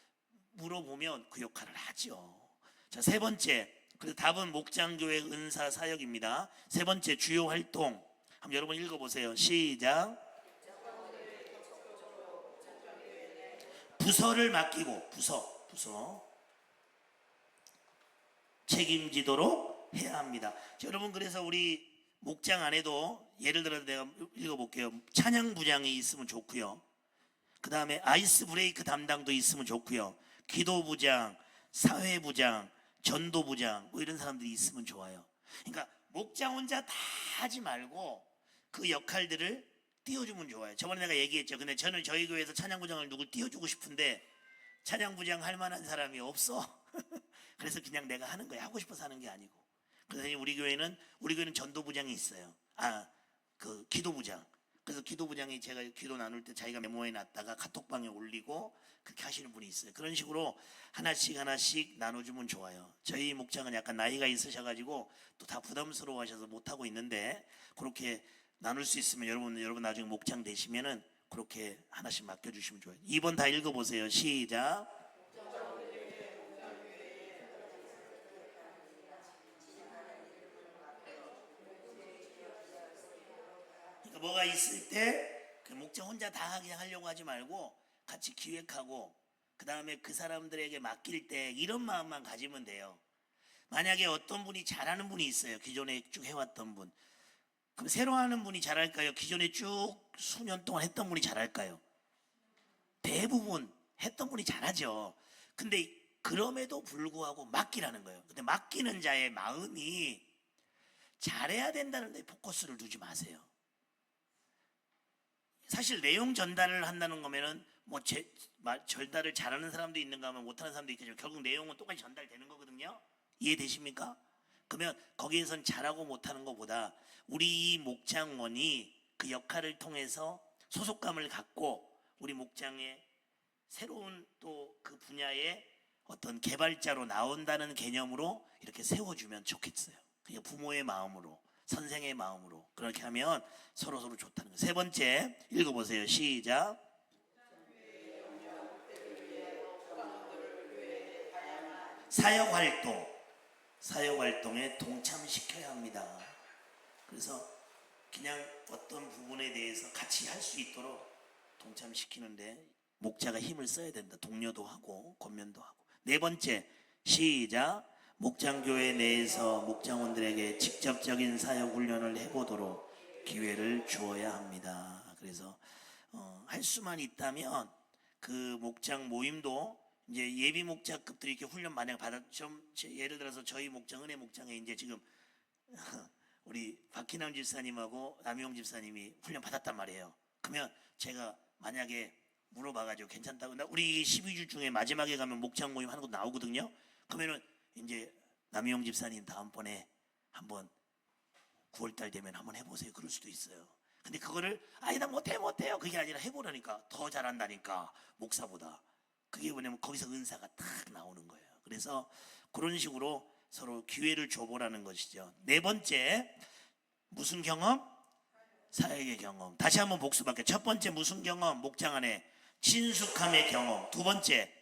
물어보면 그 역할을 하죠. 자, 세 번째, 그래서 답은 목장교회 은사 사역입니다. 세 번째 주요 활동, 한번 여러분 읽어보세요. 시작. 부서를 맡기고, 부서 책임지도록 해야 합니다. 자, 여러분, 그래서 우리 목장 안에도 예를 들어 내가 읽어볼게요. 찬양부장이 있으면 좋고요, 그 다음에 아이스 브레이크 담당도 있으면 좋고요, 기도부장, 사회부장, 전도부장, 뭐 이런 사람들이 있으면 좋아요. 그러니까 목장 혼자 다 하지 말고 그 역할들을 띄워주면 좋아요. 저번에 내가 얘기했죠. 근데 저는 저희 교회에서 찬양부장을 누굴 띄워주고 싶은데 찬양부장 할 만한 사람이 없어. 그래서 그냥 내가 하는 거야. 하고 싶어서 하는 게 아니고. 그래서 우리 교회는 전도부장이 있어요. 그 기도부장. 그래서 기도부장이 제가 기도 나눌 때 자기가 메모해 놨다가 카톡방에 올리고 그렇게 하시는 분이 있어요. 그런 식으로 하나씩 나눠주면 좋아요. 저희 목장은 약간 나이가 있으셔가지고 또 다 부담스러워 하셔서 못하고 있는데, 그렇게 나눌 수 있으면 여러분 나중에 목장 되시면은 그렇게 하나씩 맡겨주시면 좋아요. 2번 다 읽어보세요. 시작. 그러니까 뭐가 있을 때 그 목장 혼자 다 그냥 하려고 하지 말고 같이 기획하고 그 다음에 그 사람들에게 맡길 때 이런 마음만 가지면 돼요. 만약에 어떤 분이 잘하는 분이 있어요. 기존에 쭉 해왔던 분. 그럼 새로 하는 분이 잘할까요? 기존에 쭉 수년 동안 했던 분이 잘할까요? 대부분 했던 분이 잘하죠. 근데 그럼에도 불구하고 맡기라는 거예요. 근데 맡기는 자의 마음이 잘해야 된다는 데 포커스를 두지 마세요. 사실 내용 전달을 한다는 거면은 뭐 전달을 잘하는 사람도 있는가 하면 못하는 사람도 있겠죠. 결국 내용은 똑같이 전달되는 거거든요. 이해되십니까? 그러면 거기에선 잘하고 못하는 것보다 우리 이 목장원이 그 역할을 통해서 소속감을 갖고 우리 목장의 새로운 또 그 분야의 어떤 개발자로 나온다는 개념으로 이렇게 세워주면 좋겠어요. 그냥 부모의 마음으로, 선생의 마음으로 그렇게 하면 서로 좋다는 거예요. 세 번째 읽어보세요. 시작. 사역활동에 동참시켜야 합니다. 그래서 그냥 어떤 부분에 대해서 같이 할 수 있도록 동참시키는데 목자가 힘을 써야 된다. 독려도 하고 권면도 하고. 네 번째 시작. 목장교회 내에서 목장원들에게 직접적인 사역 훈련을 해보도록 기회를 주어야 합니다. 그래서 할 수만 있다면 그 목장 모임도 이제 예비 목자급들이 이렇게 훈련 만약 좀 예를 들어서 저희 목장 은혜 목장에 이제 지금 우리 박희남 집사님하고 남용 집사님이 훈련 받았단 말이에요. 그러면 제가 만약에 물어봐가지고 괜찮다고, 우리 12주 중에 마지막에 가면 목장 모임 하는 거 나오거든요. 그러면은 이제 남용 집사님 다음번에 한번 9월달 되면 한번 해보세요. 그럴 수도 있어요. 근데 그거를 나 못해요 그게 아니라 해보라니까. 더 잘한다니까 목사보다. 그게 뭐냐면 거기서 은사가 탁 나오는 거예요. 그래서 그런 식으로 서로 기회를 줘보라는 것이죠. 네 번째, 무슨 경험? 사역의 경험. 다시 한번 복습할게요. 첫 번째 무슨 경험? 목장 안에 친숙함의 경험. 두 번째,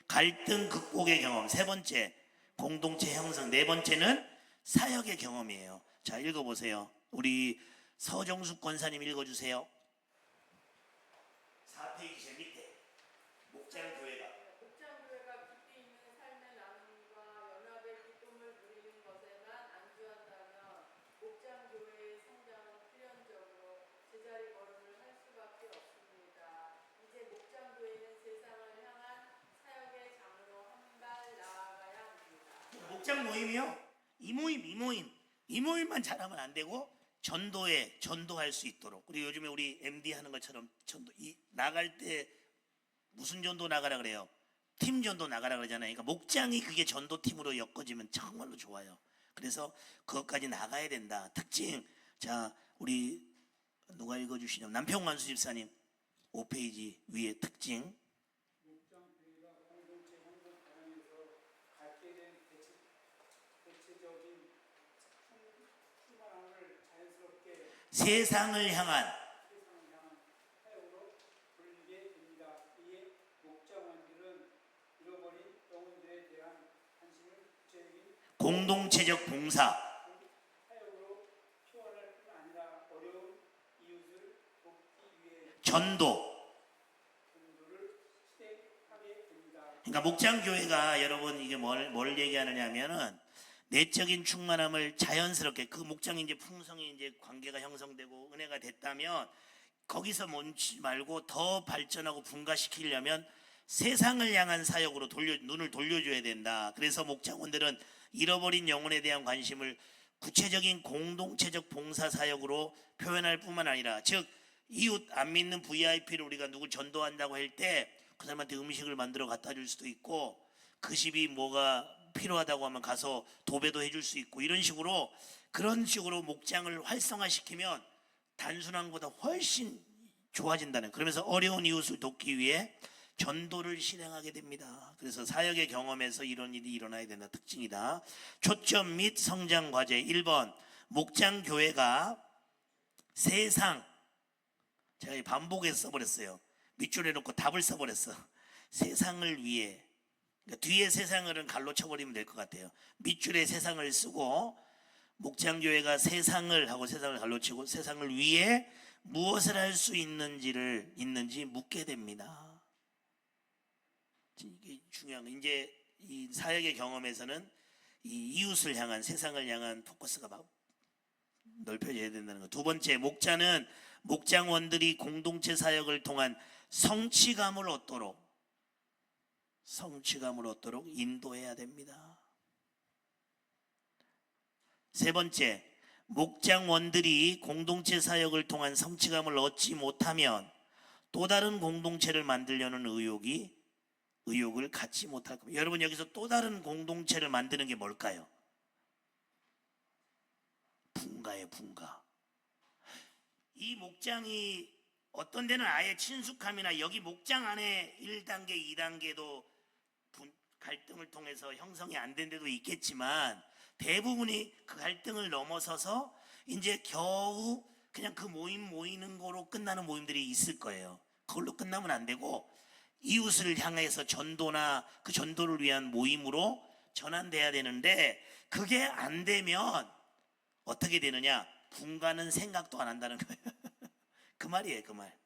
갈등 극복의 경험. 세 번째, 공동체 형성. 네 번째는 사역의 경험이에요. 자, 읽어보세요. 우리 서정숙 권사님 읽어주세요. 4페이지 제 밑에 목장교회가 깊이 있는 삶의 나눔과 연합의 기쁨을 누리는 것에만 안주한다면 목장교회의 성장은 필연적으로 제자리 걸음을 할 수밖에 없습니다. 이제 목장교회는 세상을 향한 사역의 장으로 한 발 나아가야 합니다. 목장 모임이요. 이 모임만 잘하면 안 되고 전도할 수 있도록. 그리고 요즘에 우리 MD 하는 것처럼 나갈 때 무슨 전도 나가라 그래요? 팀 전도 나가라 그러잖아요. 그러니까 목장이 그게 전도 팀으로 엮어지면 정말로 좋아요. 그래서 그것까지 나가야 된다. 특징. 자, 우리 누가 읽어주시냐면 남평관수 집사님 5페이지 위에 특징. 목장교회가 공동체 형성 과정에서 갖게 된 대체적인 충만함을 자연스럽게 세상을 향한 사역으로 돌리게 됩니다. 이에 목장원들은 잃어버린 영혼들에 대한 관심을 구체적인 공동체적 봉사, 사역으로 표현할 뿐 아니라 어려운 이웃을 돕기 위해 전도. 전도를 시행하게 됩니다. 그러니까 목장교회가 여러분 이게 뭘 얘기하느냐면은 내적인 충만함을 자연스럽게 그 목장이 이제 풍성히 이제 관계가 형성되고 은혜가 됐다면 거기서 멈추지 말고 더 발전하고 분가시키려면 세상을 향한 사역으로 눈을 돌려줘야 된다. 그래서 목장원들은 잃어버린 영혼에 대한 관심을 구체적인 공동체적 봉사 사역으로 표현할 뿐만 아니라, 즉 이웃 안 믿는 VIP를 우리가 누구 전도한다고 할 때 그 사람한테 음식을 만들어 갖다 줄 수도 있고, 그 집이 뭐가 필요하다고 하면 가서 도배도 해줄 수 있고, 이런 식으로 그런 식으로 목장을 활성화시키면 단순한 것보다 훨씬 좋아진다는. 그러면서 어려운 이웃을 돕기 위해 전도를 실행하게 됩니다. 그래서 사역의 경험에서 이런 일이 일어나야 된다. 특징이다. 초점 및 성장 과제. 1번 목장 교회가 세상, 제가 반복해서 써버렸어요. 밑줄에 놓고 답을 써버렸어. 세상을 위해. 그러니까 뒤에 세상을은 갈로 쳐버리면 될 것 같아요. 밑줄에 세상을 쓰고 목장교회가 세상을 하고 세상을 갈로 치고 세상을 위해 무엇을 할 수 있는지 묻게 됩니다. 이게 중요한 거. 이제 이 사역의 경험에서는 이 이웃을 향한, 세상을 향한 포커스가 막 넓혀져야 된다는 거. 두 번째, 목자는 목장원들이 공동체 사역을 통한 성취감을 얻도록 인도해야 됩니다. 세 번째, 목장원들이 공동체 사역을 통한 성취감을 얻지 못하면 또 다른 공동체를 만들려는 의욕을 갖지 못할 겁니다. 여러분, 여기서 또 다른 공동체를 만드는 게 뭘까요? 분가예요, 분가. 이 목장이 어떤 데는 아예 친숙함이나 여기 목장 안에 1단계, 2단계도 갈등을 통해서 형성이 안 된 데도 있겠지만 대부분이 그 갈등을 넘어서서 이제 겨우 그냥 그 모임 모이는 거로 끝나는 모임들이 있을 거예요. 그걸로 끝나면 안 되고 이웃을 향해서 전도나 그 전도를 위한 모임으로 전환돼야 되는데, 그게 안 되면 어떻게 되느냐? 분가는 생각도 안 한다는 거예요. 그 말이에요, 그 말.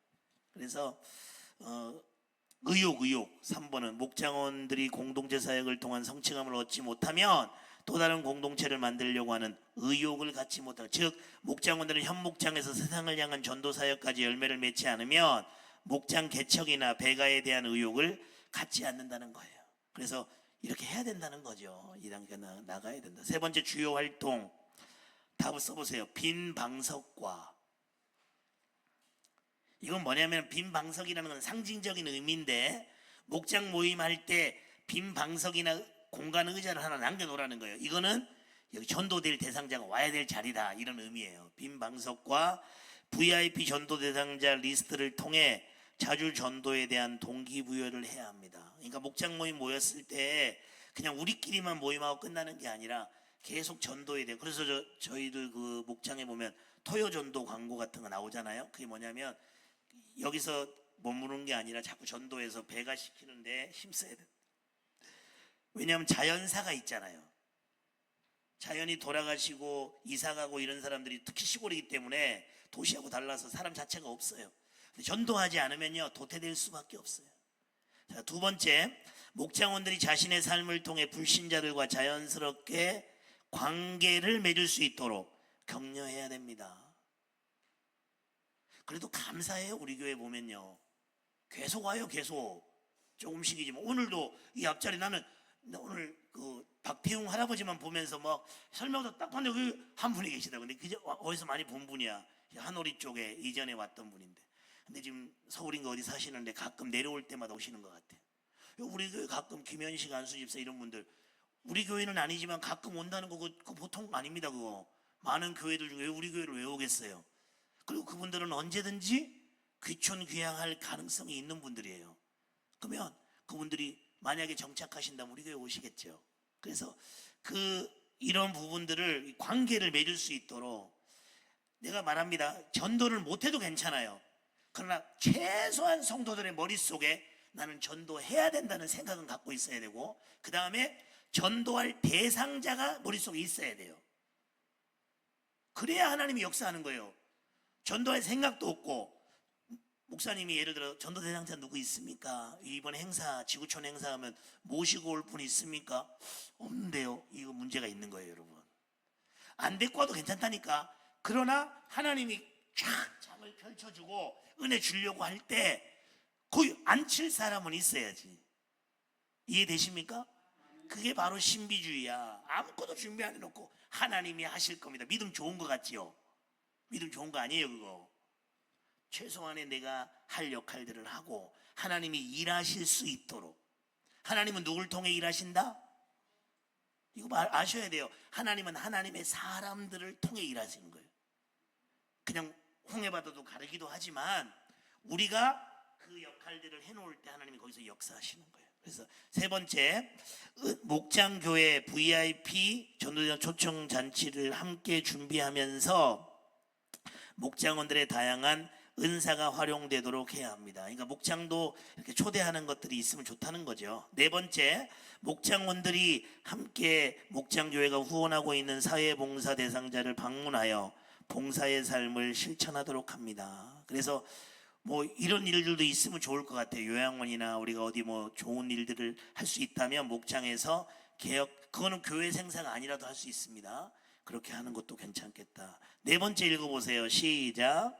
그래서 의욕. 3번은 목장원들이 공동체 사역을 통한 성취감을 얻지 못하면 또 다른 공동체를 만들려고 하는 의욕을 갖지 못하고, 즉 목장원들은 현 목장에서 세상을 향한 전도 사역까지 열매를 맺지 않으면 목장 개척이나 배가에 대한 의욕을 갖지 않는다는 거예요. 그래서 이렇게 해야 된다는 거죠. 이 단계 나가야 된다. 세 번째 주요 활동, 답을 써보세요. 빈 방석과, 이건 뭐냐면 빈 방석이라는 건 상징적인 의미인데, 목장 모임할 때 빈 방석이나 공간 의자를 하나 남겨놓으라는 거예요. 이거는 여기 전도될 대상자가 와야 될 자리다, 이런 의미예요. 빈 방석과 VIP 전도 대상자 리스트를 통해 자주 전도에 대한 동기부여를 해야 합니다. 그러니까 목장 모임 모였을 때 그냥 우리끼리만 모임하고 끝나는 게 아니라 계속 전도에 대해. 그래서 저희들 그 목장에 보면 토요 전도 광고 같은 거 나오잖아요. 그게 뭐냐면 여기서 머무는 게 아니라 자꾸 전도해서 배가시키는데 힘써야 돼. 왜냐하면 자연사가 있잖아요. 자연이 돌아가시고 이사가고 이런 사람들이 특히 시골이기 때문에 도시하고 달라서 사람 자체가 없어요. 전도하지 않으면요 도태될 수밖에 없어요. 자, 두 번째, 목장원들이 자신의 삶을 통해 불신자들과 자연스럽게 관계를 맺을 수 있도록 격려해야 됩니다. 그래도 감사해요. 우리 교회 보면요 계속 와요. 계속 조금씩이지만, 오늘도 이 앞자리 나는 오늘 그 박태웅 할아버지만 보면서 막 설명도 딱 봤는데 그 한 분이 계시다. 근데 그저 어디서 많이 본 분이야. 한오리 쪽에 이전에 왔던 분인데, 근데 지금 서울인가 어디 사시는데 가끔 내려올 때마다 오시는 것 같아요. 우리 교회 가끔 김현식 안수집사 이런 분들, 우리 교회는 아니지만 가끔 온다는 거 그거 보통 아닙니다. 그거 많은 교회들 중에 우리 교회를 왜 오겠어요? 그리고 그분들은 언제든지 귀촌 귀향할 가능성이 있는 분들이에요. 그러면 그분들이 만약에 정착하신다면 우리 교회 오시겠죠. 그래서 이런 부분들을, 관계를 맺을 수 있도록, 내가 말합니다. 전도를 못해도 괜찮아요. 그러나 최소한 성도들의 머릿속에 나는 전도해야 된다는 생각은 갖고 있어야 되고, 그 다음에 전도할 대상자가 머릿속에 있어야 돼요. 그래야 하나님이 역사하는 거예요. 전도할 생각도 없고, 목사님이 예를 들어 전도 대상자 누구 있습니까? 이번 행사, 지구촌 행사하면 모시고 올 분 있습니까? 없는데요. 이거 문제가 있는 거예요, 여러분. 안 데리고 와도 괜찮다니까. 그러나 하나님이 쫙 장을 펼쳐주고 은혜 주려고 할 때 거기 앉힐 사람은 있어야지. 이해되십니까? 그게 바로 신비주의야. 아무것도 준비 안 해놓고 하나님이 하실 겁니다. 믿음 좋은 거 같지요? 믿음 좋은 거 아니에요, 그거. 최소한의 내가 할 역할들을 하고 하나님이 일하실 수 있도록. 하나님은 누굴 통해 일하신다? 이거 아셔야 돼요. 하나님은 하나님의 사람들을 통해 일하시는 거예요. 그냥 홍해바다도 가르기도 하지만 우리가 그 역할들을 해놓을 때 하나님이 거기서 역사하시는 거예요. 그래서 세 번째, 목장교회 VIP 전도자 초청 잔치를 함께 준비하면서 목장원들의 다양한 은사가 활용되도록 해야 합니다. 그러니까 목장도 이렇게 초대하는 것들이 있으면 좋다는 거죠. 네 번째, 목장원들이 함께 목장교회가 후원하고 있는 사회봉사 대상자를 방문하여 봉사의 삶을 실천하도록 합니다. 그래서 뭐 이런 일들도 있으면 좋을 것 같아요. 요양원이나 우리가 어디 뭐 좋은 일들을 할 수 있다면 목장에서 개혁, 그거는 교회 생사가 아니라도 할 수 있습니다. 그렇게 하는 것도 괜찮겠다. 네 번째 읽어보세요. 시작.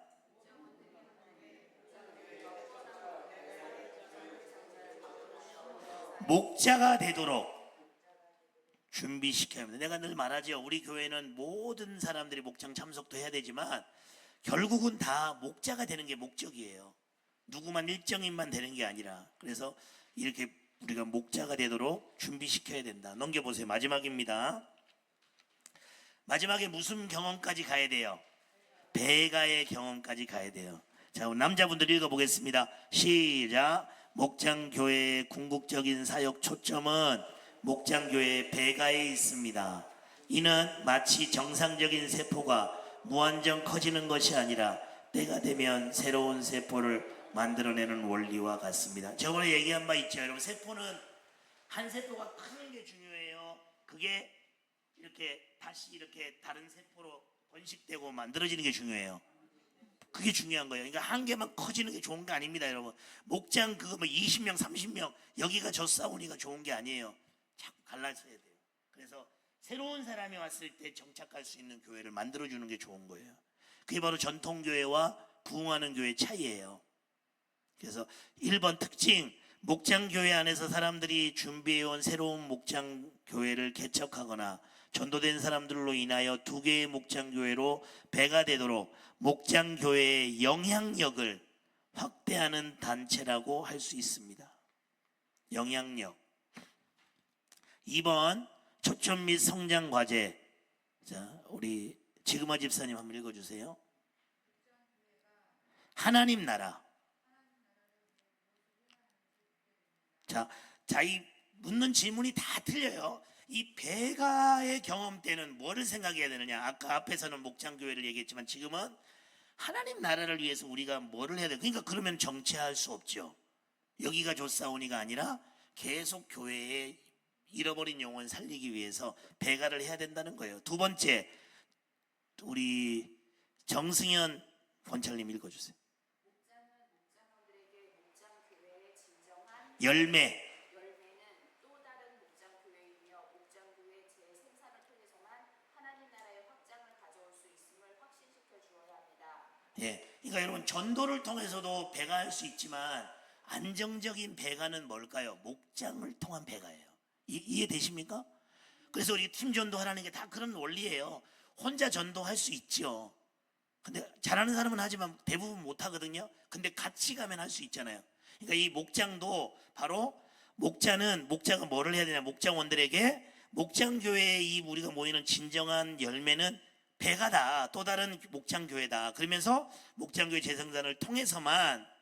목자가 되도록 준비시켜야 합니다. 내가 늘 말하죠. 우리 교회는 모든 사람들이 목장 참석도 해야 되지만 결국은 다 목자가 되는 게 목적이에요. 누구만 일정인만 되는 게 아니라. 그래서 이렇게 우리가 목자가 되도록 준비시켜야 된다. 넘겨보세요. 마지막입니다. 마지막에 무슨 경험까지 가야 돼요? 배가의 경험까지 가야 돼요. 자, 남자분들 읽어보겠습니다. 시작. 목장교회의 궁극적인 사역 초점은 목장교회 배가에 있습니다. 이는 마치 정상적인 세포가 무한정 커지는 것이 아니라 때가 되면 새로운 세포를 만들어내는 원리와 같습니다. 저번에 얘기한 바 있죠. 여러분, 세포는 한 세포가 크는 게 중요해요. 그게 이렇게 다시 이렇게 다른 세포로 번식되고 만들어지는 게 중요해요. 그게 중요한 거예요. 그러니까 한 개만 커지는 게 좋은 게 아닙니다, 여러분. 목장 그거 뭐 20명, 30명 여기가 저 싸우니까 좋은 게 아니에요. 자꾸 갈라져야 돼요. 그래서 새로운 사람이 왔을 때 정착할 수 있는 교회를 만들어주는 게 좋은 거예요. 그게 바로 전통교회와 부흥하는 교회의 차이예요. 그래서 1번 특징, 목장교회 안에서 사람들이 준비해온 새로운 목장교회를 개척하거나 전도된 사람들로 인하여 2개의 목장교회로 배가 되도록 목장교회의 영향력을 확대하는 단체라고 할 수 있습니다. 영향력. 2번 초점 및 성장 과제. 자, 우리 지금아 집사님 한번 읽어주세요. 하나님 나라. 자, 이 묻는 질문이 다 틀려요. 이 배가의 경험 때는 뭐를 생각해야 되느냐? 아까 앞에서는 목장교회를 얘기했지만 지금은 하나님 나라를 위해서 우리가 뭐를 해야 돼? 그러니까 그러면 정체할 수 없죠. 여기가 좋사오니가 아니라 계속 교회에 잃어버린 영혼 살리기 위해서 배가를 해야 된다는 거예요. 2번째, 우리 정승현 권찰님 읽어주세요. 목장원들에게 목장교회의 진정한 열매는 또 다른 목장교회이며 목장교회 재생산을 통해서만 하나님 나라의 확장을 가져올 수 있음을 확신시켜 주어야 합니다. 예, 그러니까 여러분 전도를 통해서도 배가할 수 있지만 안정적인 배가는 뭘까요? 목장을 통한 배가예요. 이해되십니까? 그래서 우리 팀 전도하라는 게 다 그런 원리예요. 혼자 전도할 수 있죠. 근데 잘하는 사람은 하지만 대부분 못 하거든요. 근데 같이 가면 할 수 있잖아요. 그러니까 이 목장도 바로 목자가 뭐를 해야 되냐? 목장원들에게 목장교회에 이 우리가 모이는 진정한 열매는 배가다. 또 다른 목장교회다. 그러면서 목장교회 재생산을 통해서만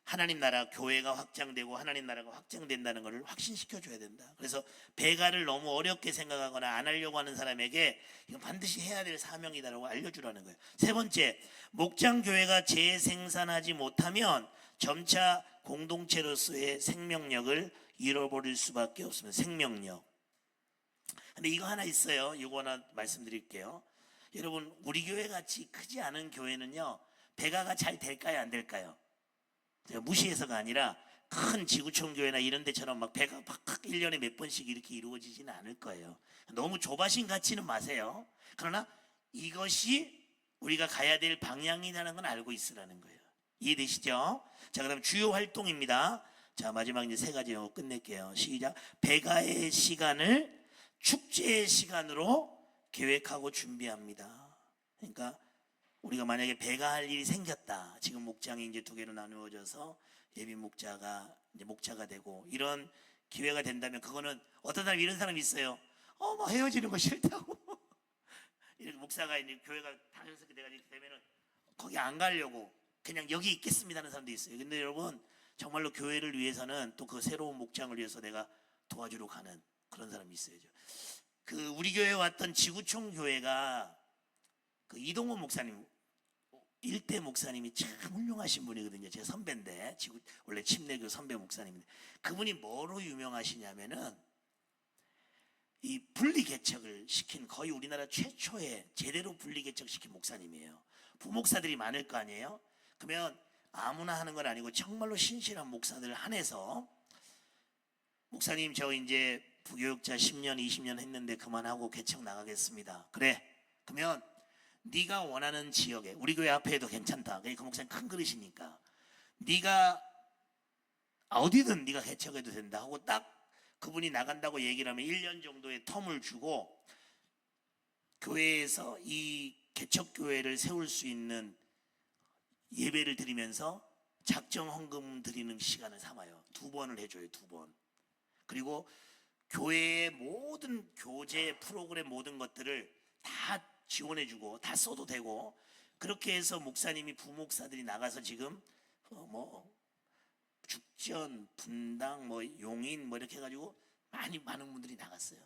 하나님 나라 교회가 확장되고 하나님 나라가 확장된다는 것을 확신시켜 줘야 된다. 그래서 배가를 너무 어렵게 생각하거나 안 하려고 하는 사람에게 이건 반드시 해야 될 사명이다라고 알려주라는 거예요. 3번째, 목장교회가 재생산하지 못하면 점차 공동체로서의 생명력을 잃어버릴 수밖에 없습니다. 생명력. 근데 이거 하나 있어요. 이거 하나 말씀드릴게요. 여러분, 우리 교회 같이 크지 않은 교회는요, 배가가 잘 될까요, 안 될까요? 제가 무시해서가 아니라 큰 지구촌 교회나 이런 데처럼 막 배가 막 1년에 몇 번씩 이렇게 이루어지지는 않을 거예요. 너무 조바심 갖지는 마세요. 그러나 이것이 우리가 가야 될 방향이라는 건 알고 있으라는 거예요. 이해되시죠? 자, 그다음 주요 활동입니다. 자, 마지막 이제 3가지 끝낼게요. 시작. 배가의 시간을 축제의 시간으로 계획하고 준비합니다. 그러니까 우리가 만약에 배가 할 일이 생겼다. 지금 목장이 이제 2개로 나누어져서 예비 목자가 이제 목자가 되고 이런 기회가 된다면 그거는 어떤 사람 이런 사람이 있어요. 뭐 헤어지는 거 싫다고. 이렇게 목사가 이제 교회가 5개 돼가 이렇게 되면은 거기 안 가려고 그냥 여기 있겠습니다 하는 사람도 있어요. 근데 여러분 정말로 교회를 위해서는 또 그 새로운 목장을 위해서 내가 도와주러 가는 그런 사람이 있어야죠. 그 우리 교회에 왔던 지구촌 교회가 그 이동원 목사님 1대 목사님이 참 훌륭하신 분이거든요. 제 선배인데 원래 침례교 선배 목사님인데 그분이 뭐로 유명하시냐면은 이 분리 개척을 시킨 거의 우리나라 최초의 제대로 분리 개척시킨 목사님이에요. 부목사들이 많을 거 아니에요. 그러면 아무나 하는 건 아니고 정말로 신실한 목사들 한해서 목사님 저 이제 부교육자 10년 20년 했는데 그만하고 개척 나가겠습니다. 그래. 그러면 네가 원하는 지역에 우리 교회 앞에도 괜찮다. 그 목사님 큰 그릇이니까 네가 어디든 네가 개척해도 된다 하고 딱 그분이 나간다고 얘기를 하면 1년 정도의 텀을 주고 교회에서 이 개척교회를 세울 수 있는 예배를 드리면서 작정 헌금 드리는 시간을 삼아요. 2번을 해줘요. 2번. 그리고 교회의 모든 교재 프로그램 모든 것들을 다 지원해주고 다 써도 되고 그렇게 해서 목사님이 부목사들이 나가서 지금 뭐 죽전, 분당, 뭐 용인 뭐 이렇게 해가지고 많은 분들이 나갔어요.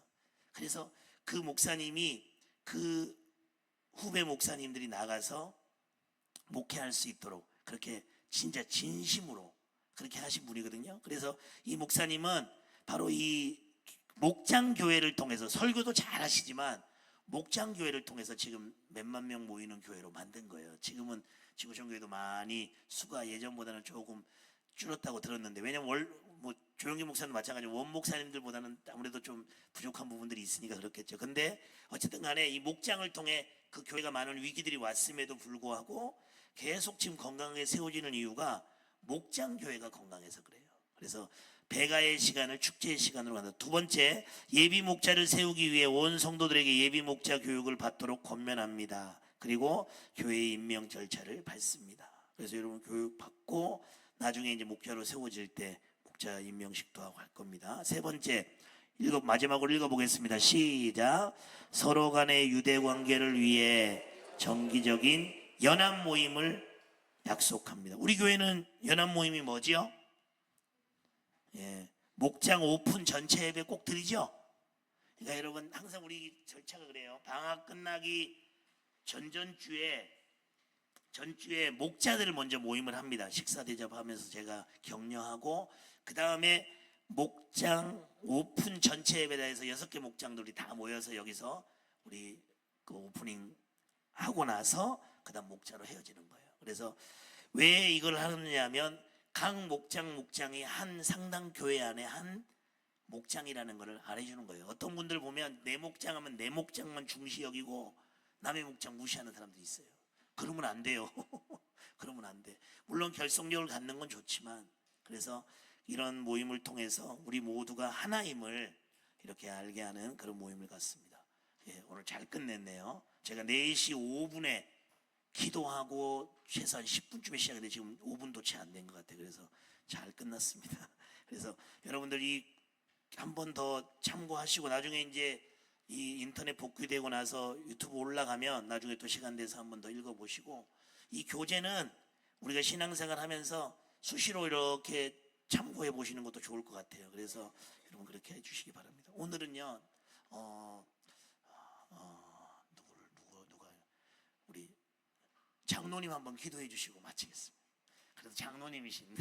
그래서 그 목사님이 그 후배 목사님들이 나가서 목회할 수 있도록 그렇게 진짜 진심으로 그렇게 하신 분이거든요. 그래서 이 목사님은 바로 이 목장교회를 통해서 설교도 잘 하시지만 목장교회를 통해서 지금 몇만 명 모이는 교회로 만든 거예요. 지금은 지구촌교회도 많이 수가 예전보다는 조금 줄었다고 들었는데 왜냐면 뭐 조영기 목사는 마찬가지로 원 목사님들보다는 아무래도 좀 부족한 부분들이 있으니까 그렇겠죠. 근데 어쨌든 간에 이 목장을 통해 그 교회가 많은 위기들이 왔음에도 불구하고 계속 지금 건강하게 세워지는 이유가 목장 교회가 건강해서 그래요. 그래서 배가의 시간을 축제의 시간으로 간다. 두 번째, 예비 목자를 세우기 위해 온 성도들에게 예비 목자 교육을 받도록 권면합니다. 그리고 교회 임명 절차를 밟습니다. 그래서 여러분 교육 받고 나중에 이제 목자로 세워질 때 목자 임명식도 하고 할 겁니다. 세 번째, 마지막으로 읽어보겠습니다. 시작. 서로 간의 유대 관계를 위해 정기적인 연합 모임을 약속합니다. 우리 교회는 연합 모임이 뭐지요? 예, 목장 오픈 전체 예배 꼭 드리죠. 그러니까 여러분 항상 우리 절차가 그래요. 방학 끝나기 전주에 목자들을 먼저 모임을 합니다. 식사 대접하면서 제가 격려하고 그 다음에 목장 오픈 전체 예배다에서 6개 목장들이 다 모여서 여기서 우리 그 오프닝 하고 나서 그 다음 목자로 헤어지는 거예요. 그래서 왜 이걸 하느냐면 각 목장이 한 상당 교회 안에 한 목장이라는 것을 알려주는 거예요. 어떤 분들 보면 내 목장 하면 내 목장만 중시 여기고 남의 목장 무시하는 사람들이 있어요. 그러면 안 돼요. 그러면 안 돼. 물론 결속력을 갖는 건 좋지만 그래서 이런 모임을 통해서 우리 모두가 하나임을 이렇게 알게 하는 그런 모임을 갖습니다. 예, 오늘 잘 끝냈네요. 제가 4시 5분에 기도하고 최소한 10분쯤에 시작했는데 지금 5분도 채 안 된 것 같아요. 그래서 잘 끝났습니다. 그래서 여러분들이 한 번 더 참고하시고 나중에 이제 이 인터넷 복귀되고 나서 유튜브 올라가면 나중에 또 시간 돼서 한 번 더 읽어보시고 이 교재는 우리가 신앙생활 하면서 수시로 이렇게 참고해 보시는 것도 좋을 것 같아요. 그래서 여러분 그렇게 해주시기 바랍니다. 오늘은요 누가 우리 장로님 한번 기도해 주시고 마치겠습니다. 그래도 장로님이신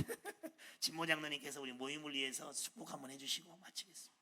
진모 장로님께서 우리 모임을 위해서 축복 한번 해주시고 마치겠습니다.